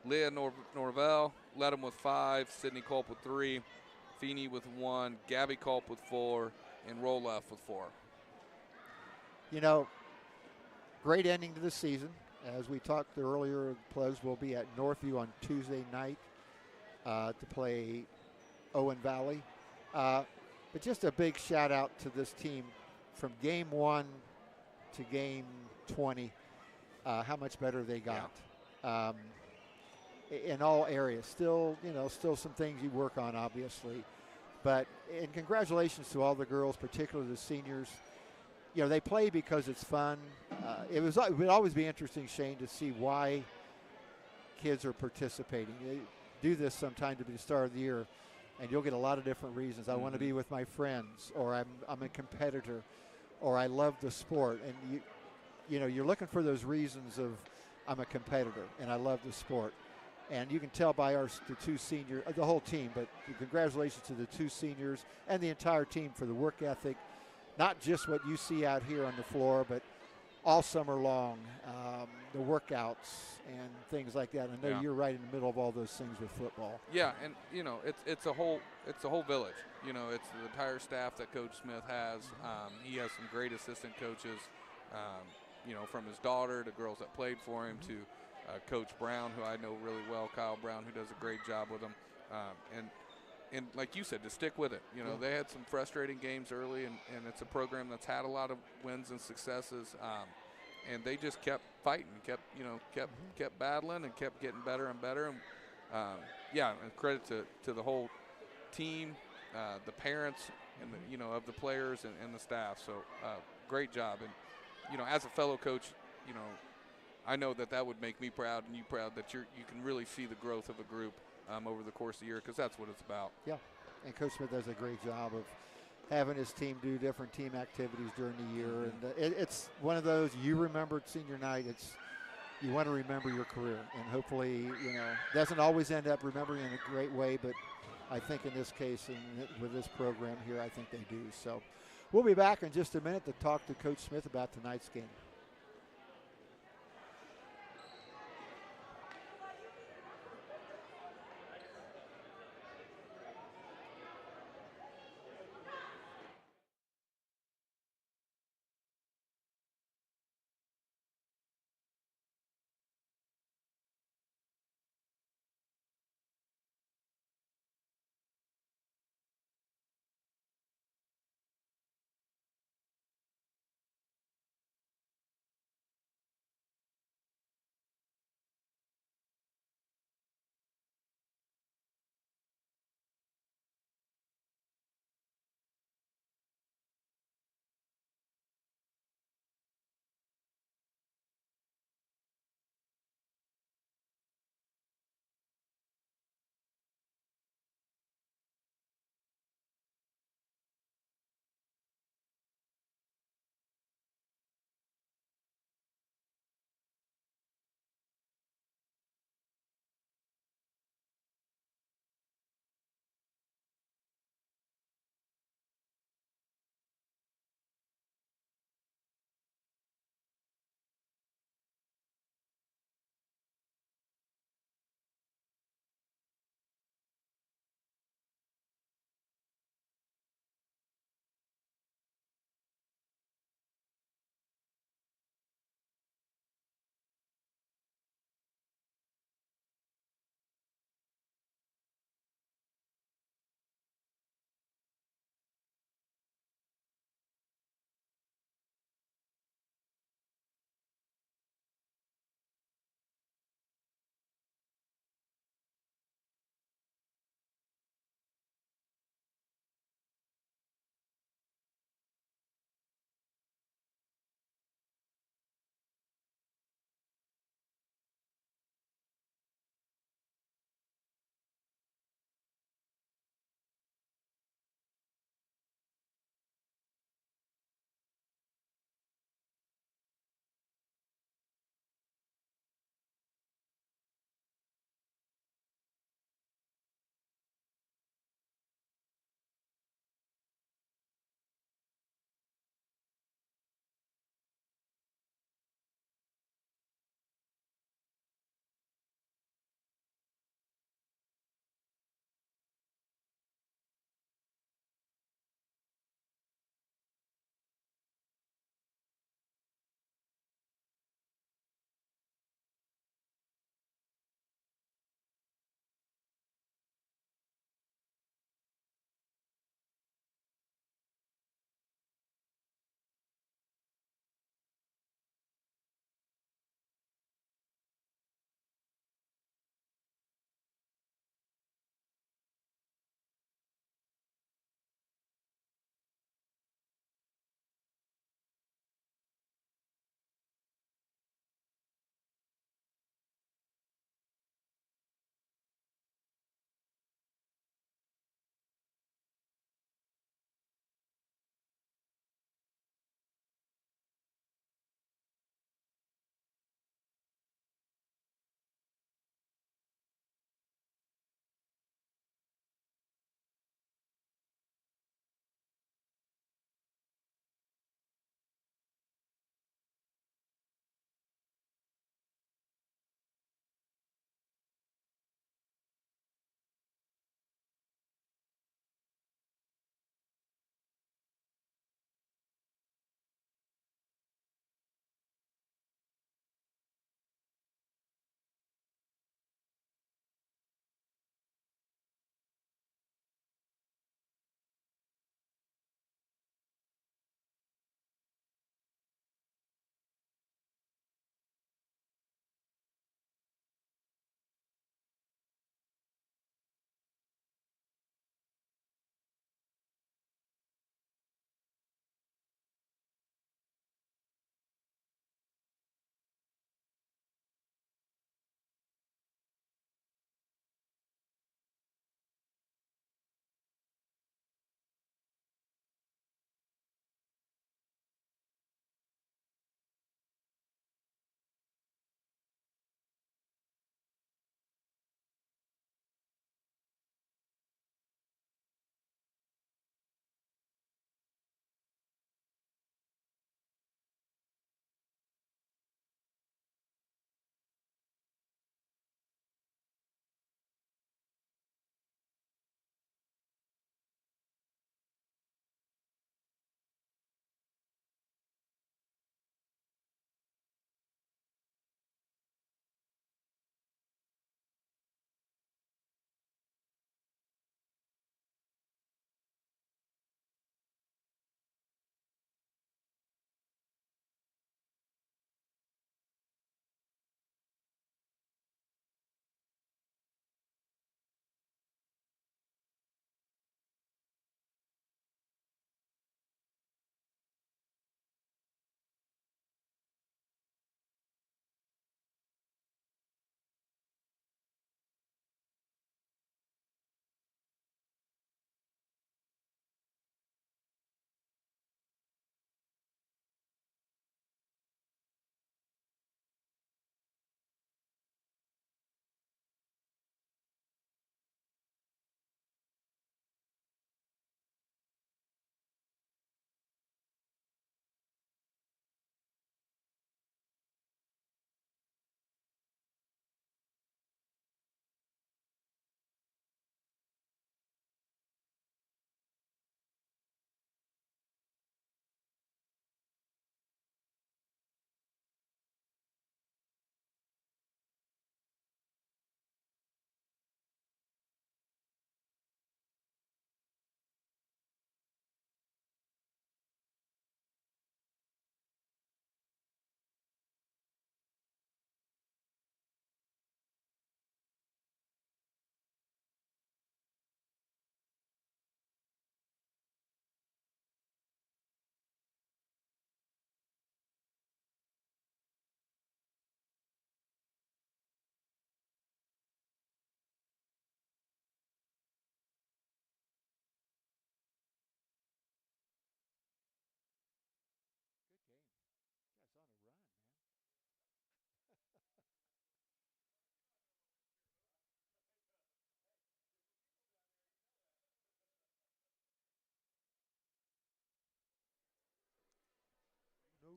Speaker 4: Leah Norvell led them with 5. Sydney Culp with 3. Feeney with 1. Gabby Culp with 4. And Roloff with 4.
Speaker 1: You know, great ending to the season. As we talked earlier, the Plugs will be at Northview on Tuesday night to play Owen Valley. But just a big shout out to this team from game 1 to game 20, how much better they got. Yeah. In all areas. Still some things you work on, obviously. But, and congratulations to all the girls, particularly the seniors. You know, they play because it's fun. It would always be interesting, Shane, to see why kids are participating. They do this sometime to be the start of the year, and you'll get a lot of different reasons. I want to be with my friends, or I'm a competitor, or I love the sport. And you're looking for those reasons of I'm a competitor and I love the sport. And you can tell by the 2 seniors, the whole team, but congratulations to the 2 seniors and the entire team for the work ethic. Not just what you see out here on the floor, but all summer long, the workouts and things like that. I know you're right in the middle of all those things with football.
Speaker 4: Yeah, and it's a whole village. It's the entire staff that Coach Smith has. He has some great assistant coaches. From his daughter to girls that played for him to Coach Brown, who I know really well, Kyle Brown, who does a great job with him. And like you said, to stick with it. They had some frustrating games early, and it's a program that's had a lot of wins and successes, and they just kept fighting, kept battling, and kept getting better and better. And and credit to the whole team, the parents, and of the players and the staff. So great job. And as a fellow coach, I know that would make me proud and you proud that you can really see the growth of a group over the course of the year, because that's what it's about.
Speaker 1: Yeah, and Coach Smith does a great job of having his team do different team activities during the year. And it's one of those, you remembered senior night, you want to remember your career. And hopefully, doesn't always end up remembering in a great way, but I think in this case and with this program here, I think they do. So we'll be back in just a minute to talk to Coach Smith about tonight's game.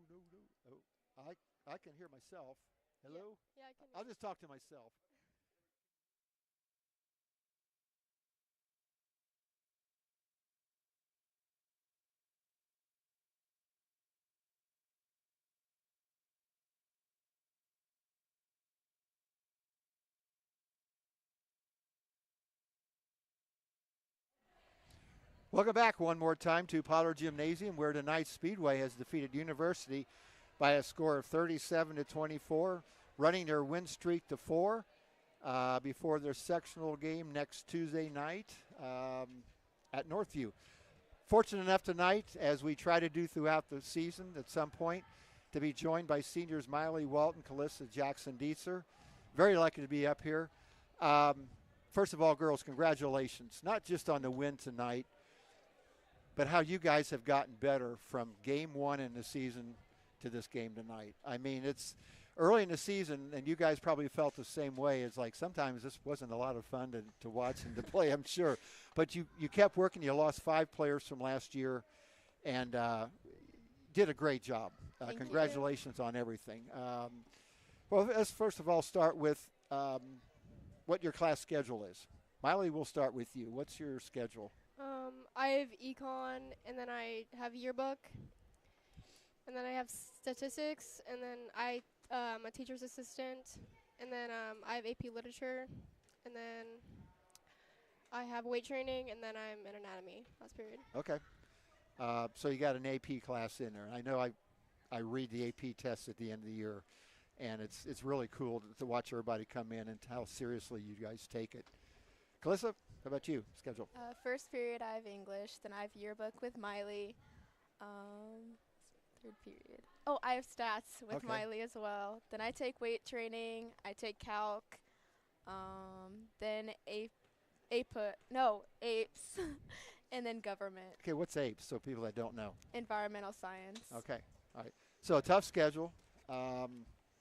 Speaker 1: Oh, I can hear myself. Hello?
Speaker 5: Yeah, I can.
Speaker 1: I'll just talk to myself. Welcome back one more time to Pollard Gymnasium, where tonight Speedway has defeated University by a score of 37-24, running their win streak to 4 before their sectional game next Tuesday night at Northview. Fortunate enough tonight, as we try to do throughout the season at some point, to be joined by seniors Miley Walton, Calissa Jackson-Dietzer. Very lucky to be up here. First of all, girls, congratulations, not just on the win tonight, but how you guys have gotten better from game one in the season to this game tonight. I mean, it's early in the season, and you guys probably felt the same way. It's like sometimes this wasn't a lot of fun to watch and to play, I'm sure. But you kept working. You lost 5 players from last year and did a great job. Congratulations on everything. Well, let's first of all start with what your class schedule is. Miley, we'll start with you. What's your schedule?
Speaker 5: I have econ, and then I have yearbook, and then I have statistics, and then I'm a teacher's assistant, and then I have AP literature, and then I have weight training, and then I'm in anatomy last period.
Speaker 1: Okay. So you got an AP class in there. I know I read the AP tests at the end of the year, and it's really cool to watch everybody come in and how seriously you guys take it. Calissa, how about you? Schedule.
Speaker 6: First period, I have English. Then I have yearbook with Miley. Third period. Oh, I have stats with Miley as well. Then I take weight training. I take calc. Then APES, and then government.
Speaker 1: Okay, what's APES? So people that don't know.
Speaker 6: Environmental science.
Speaker 1: Okay, all right. So a tough schedule,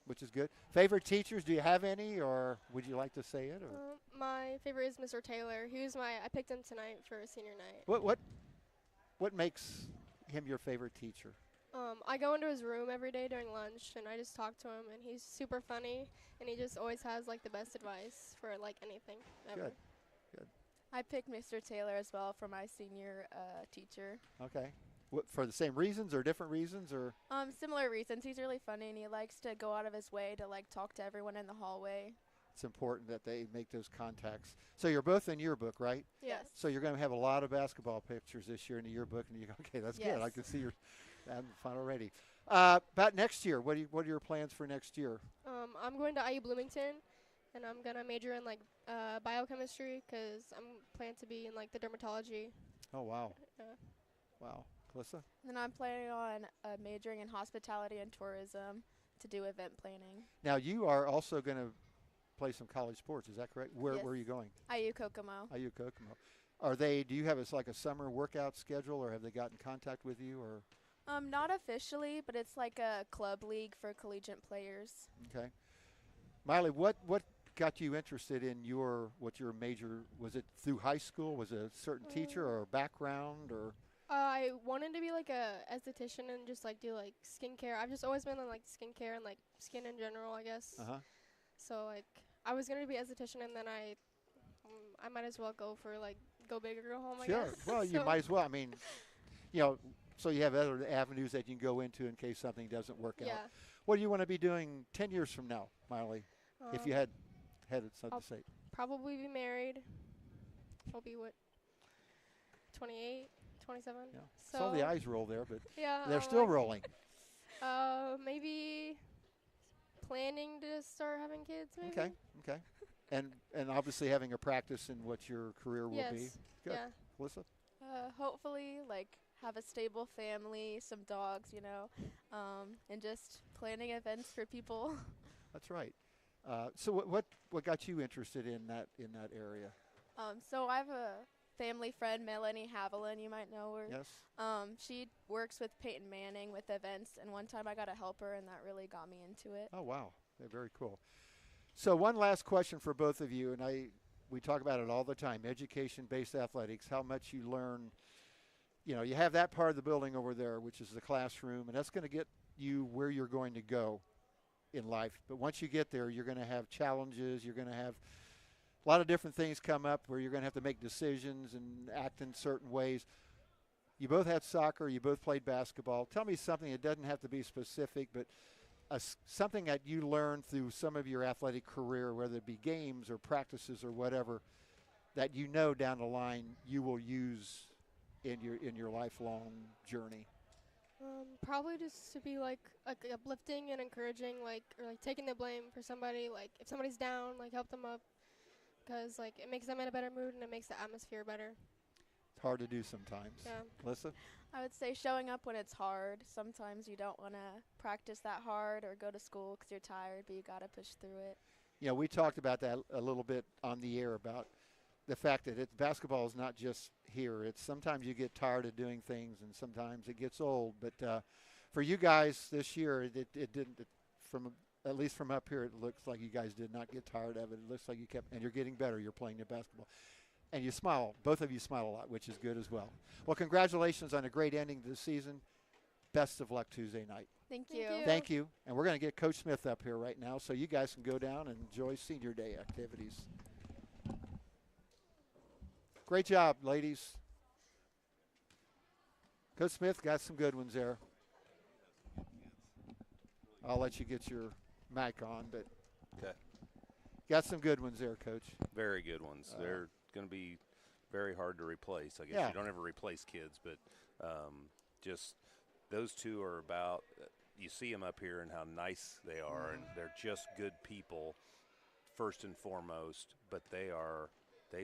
Speaker 1: which is good. Favorite teachers? Do you have any, or would you like to say it? Or?
Speaker 5: My favorite is Mr. Taylor. I picked him tonight for senior night.
Speaker 1: What makes him your favorite teacher?
Speaker 5: I go into his room every day during lunch, and I just talk to him, and he's super funny, and he just always has like the best advice for like anything ever.
Speaker 1: Good.
Speaker 6: I picked Mr. Taylor as well for my senior teacher.
Speaker 1: Okay. For the same reasons or different reasons, or?
Speaker 6: Similar reasons. He's really funny, and he likes to go out of his way to like talk to everyone in the hallway.
Speaker 1: It's important that they make those contacts. So you're both in yearbook, right?
Speaker 5: Yes.
Speaker 1: So you're going to have a lot of basketball pictures this year in the yearbook, and you go, okay, that's good. I can see you're having fun already. About next year, what are your plans for next year?
Speaker 5: I'm going to IU Bloomington, and I'm gonna major in like biochemistry because I'm planning to be in like the dermatology.
Speaker 1: Oh wow. Wow. Calissa?
Speaker 6: And then I'm planning on majoring in hospitality and tourism to do event planning.
Speaker 1: Now you are also going to play some college sports, is that correct? Where are you going?
Speaker 6: IU Kokomo.
Speaker 1: IU Kokomo. Do you have like a summer workout schedule, or have they gotten in contact with you, or?
Speaker 6: Not officially, but it's like a club league for collegiate players.
Speaker 1: Okay. Miley, what got you interested in your major? Was it through high school? Was it a certain teacher or a background, or?
Speaker 5: I wanted to be like a esthetician and just like do like skincare. I've just always been on like skincare and like skin in general, I guess. So like I was gonna be esthetician, and then I might as well go big or go home. I guess.
Speaker 1: Well, you might as well. I mean, so you have other avenues that you can go into in case something doesn't work out. What do you want to be doing 10 years from now, Miley? If you had something to say.
Speaker 5: Probably be married. I'll be 28, 27.
Speaker 1: Yeah.
Speaker 5: So
Speaker 1: Saw the eyes roll there, but
Speaker 5: yeah,
Speaker 1: they're still rolling.
Speaker 5: Maybe planning to start having kids. Maybe.
Speaker 1: Okay. And obviously having a practice in what your career will be. Good.
Speaker 5: Yeah.
Speaker 1: Melissa?
Speaker 6: Hopefully, like, have a stable family, some dogs, and just planning events for people.
Speaker 1: That's right. So what got you interested in that area?
Speaker 6: So I have a family friend, Melanie Haviland, you might know her.
Speaker 1: Yes.
Speaker 6: She works with Peyton Manning with events, and one time I got to help her, and that really got me into it.
Speaker 1: Oh, wow. Yeah, very cool. So one last question for both of you, and we talk about it all the time, education-based athletics, how much you learn you know, you have that part of the building over there, which is the classroom, and that's going to get you where you're going to go in life. But once you get there, you're going to have challenges. You're going to have a lot of different things come up where you're going to have to make decisions and act in certain ways. You both had soccer. You both played basketball. Tell me something. It doesn't have to be specific, but something that you learned through some of your athletic career, whether it be games or practices or whatever, that you know down the line you will use in your lifelong journey.
Speaker 5: Probably just to be like uplifting and encouraging, or taking the blame for somebody. Like if somebody's down, like help them up, because like it makes them in a better mood and it makes the atmosphere better.
Speaker 1: It's hard to do sometimes.
Speaker 5: Yeah.
Speaker 1: Melissa?
Speaker 6: I would say showing up when it's hard. Sometimes you don't want to practice that hard or go to school because you're tired, but you got to push through it.
Speaker 1: You know, we talked about that a little bit on the air about the fact that basketball is not just here. It's sometimes you get tired of doing things and sometimes it gets old. But for you guys this year, it didn't, at least from up here, it looks like you guys did not get tired of it. It looks like you kept, and you're getting better. You're playing your basketball. And you smile. Both of you smile a lot, which is good as well. Well, congratulations on a great ending to the season. Best of luck Tuesday night.
Speaker 6: Thank you.
Speaker 1: Thank you. And we're going to get Coach Smith up here right now so you guys can go down and enjoy senior day activities. Great job, ladies. Coach Smith got some good ones there. I'll let you get your mic on, but
Speaker 2: Okay.
Speaker 1: Got some good ones there, Coach.
Speaker 2: Very good ones. They're going to be very hard to replace. I guess
Speaker 1: Yeah.
Speaker 2: you don't ever replace kids, but just those two are about you see them up here and how nice they are, and they're just good people first and foremost, but they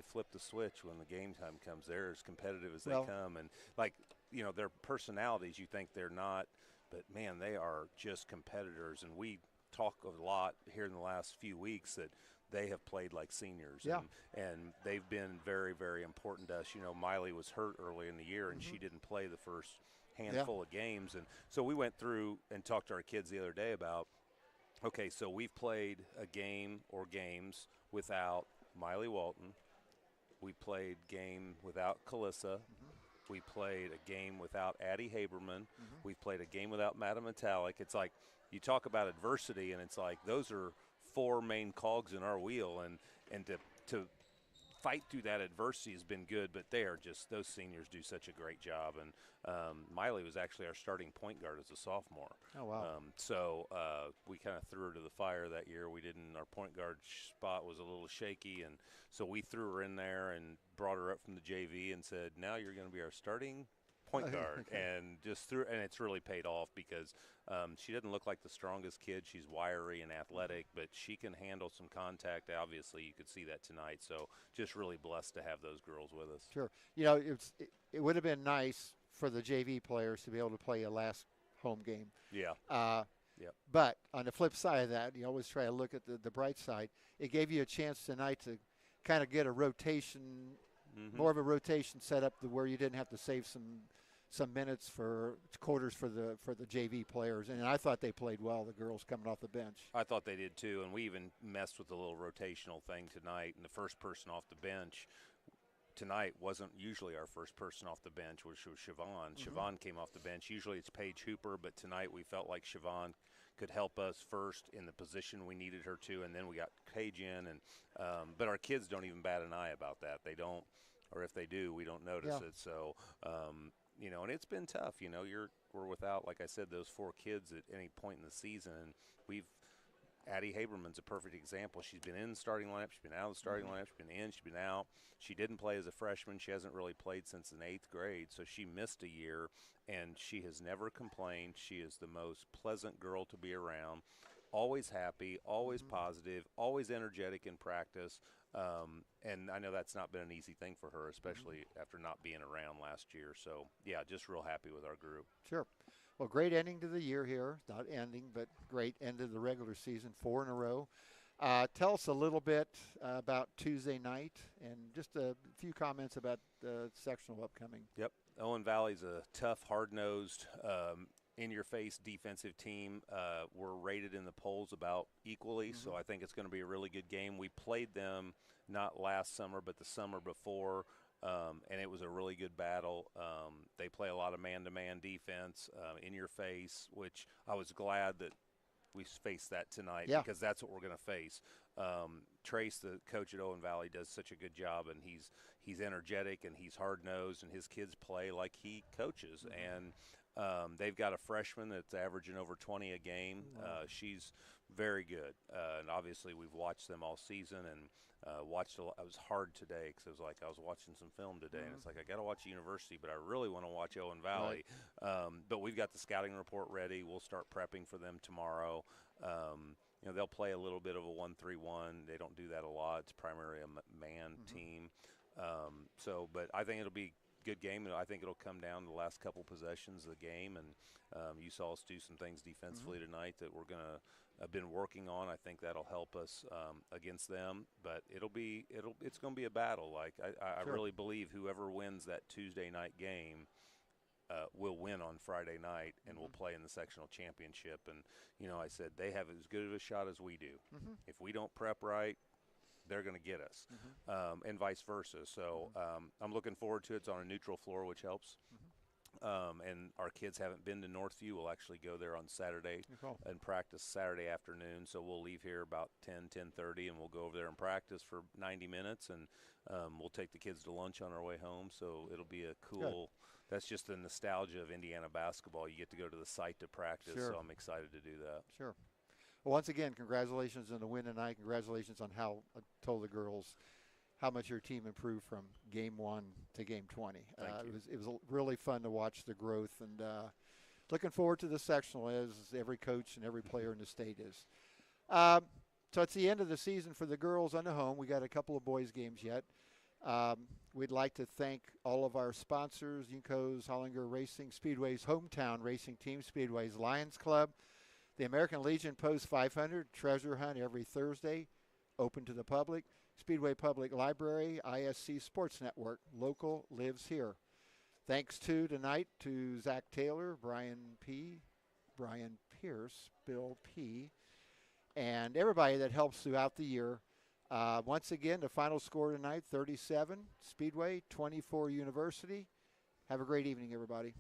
Speaker 2: flip the switch when the game time comes. They're as competitive as they come, and like, you know, their personalities, you think they're not, but man, they are just competitors. And we talk a lot here in the last few weeks that they have played like seniors, and they've been very, very important to us. You know, Miley was hurt early in the year, and she didn't play the first handful of games, and so we went through and talked to our kids the other day about, okay, so we've played a game or games without Miley Walton. We played game without Calissa. We played a game without Addie Haberman. We've played a game without Madam Metallic. It's like you talk about adversity, and it's like those are four main cogs in our wheel, and to fight through that adversity has been good, but they are just, those seniors do such a great job. And Miley was actually our starting point guard as a sophomore.
Speaker 1: Oh, wow.
Speaker 2: So we kind of threw her to the fire that year. Our point guard spot was a little shaky, and so we threw her in there and brought her up from the JV and said, now you're going to be our starting point guard. And and it's really paid off because she doesn't look like the strongest kid. She's wiry and athletic, but she can handle some contact. Obviously, you could see that tonight. So just really blessed to have those girls with us.
Speaker 1: Sure. You know, it would have been nice for the JV players to be able to play a last home game.
Speaker 2: Yeah.
Speaker 1: But on the flip side of that, you always try to look at the bright side. It gave you a chance tonight to kind of get a rotation, more of a rotation set up to where you didn't have to save some minutes for quarters for the JV players. And I thought they played well, the girls coming off the bench.
Speaker 2: I thought they did too, and we even messed with the little rotational thing tonight. And the first person off the bench tonight wasn't usually our first person off the bench, which was Siobhan. Siobhan came off the bench. Usually it's Paige Hooper, but tonight we felt like Siobhan could help us first in the position we needed her to, and then we got Paige in. And but our kids don't even bat an eye about that. They don't, or if they do, we don't notice it. So you know, and it's been tough. You know, we're without, like I said, those four kids at any point in the season, and Addie Haberman's a perfect example. She's been in the starting lineup. She's been out of the starting lineup. She's been in. She's been out. She didn't play as a freshman. She hasn't really played since in 8th grade, so she missed a year, and she has never complained. She is the most pleasant girl to be around, always happy, always positive, always energetic in practice. And I know that's not been an easy thing for her, especially after not being around last year. So, yeah, just real happy with our group.
Speaker 1: Sure. Well, great ending to the year here. Not ending, but great end of the regular season, 4 in a row. Tell us a little bit about Tuesday night and just a few comments about the sectional upcoming.
Speaker 2: Yep. Owen Valley's a tough, hard-nosed, in-your-face defensive team. We're rated in the polls about equally, so I think it's going to be a really good game. We played them not last summer but the summer before. and it was a really good battle. They play a lot of man-to-man defense, in your face, which I was glad that we faced that tonight because that's what we're going to face. Trace, the coach at Owen Valley, does such a good job, and he's energetic and he's hard-nosed, and his kids play like he coaches. And they've got a freshman that's averaging over 20 a game. She's very good, and obviously we've watched them all season and watched a lot. It was hard today because I was watching some film today, and it's like I got to watch University, but I really want to watch Owen Valley. But we've got the scouting report ready. We'll start prepping for them tomorrow. They'll play a little bit of a 1-3-1. They don't do that a lot. It's primarily a man team. But I think it'll be a good game, and I think it'll come down to the last couple possessions of the game. And you saw us do some things defensively tonight that we're going to have been working on. I think that'll help us against them. But it's going to be a battle. Like I really believe whoever wins that Tuesday night game will win on Friday night and will play in the sectional championship. And, I said they have as good of a shot as we do. If we don't prep right, they're going to get us, and vice versa. So I'm looking forward to it. It's on a neutral floor, which helps. And our kids haven't been to Northview. We'll actually go there on Saturday and practice Saturday afternoon. So we'll leave here about 10:30, and we'll go over there and practice for 90 minutes. And we'll take the kids to lunch on our way home. So it'll be a cool – that's just the nostalgia of Indiana basketball. You get to go to the site to practice, so I'm excited to do that.
Speaker 1: Sure. Well, once again, congratulations on the win tonight. Congratulations on how I told the girls how much your team improved from game 1 to game 20. It was really fun to watch the growth, and looking forward to the sectional, as every coach and every player in the state is. So it's the end of the season for the girls on the home. We got a couple of boys games yet. We'd like to thank all of our sponsors, Yuko's Hollinger Racing, Speedway's hometown racing team, Speedway's Lions Club, the American Legion Post 500 Treasure Hunt every Thursday, open to the public, Speedway Public Library, ISC Sports Network, local lives here. Thanks tonight to Zach Taylor, Brian Pierce, Bill P., and everybody that helps throughout the year. Once again, the final score tonight, 37, Speedway, 24, University. Have a great evening, everybody.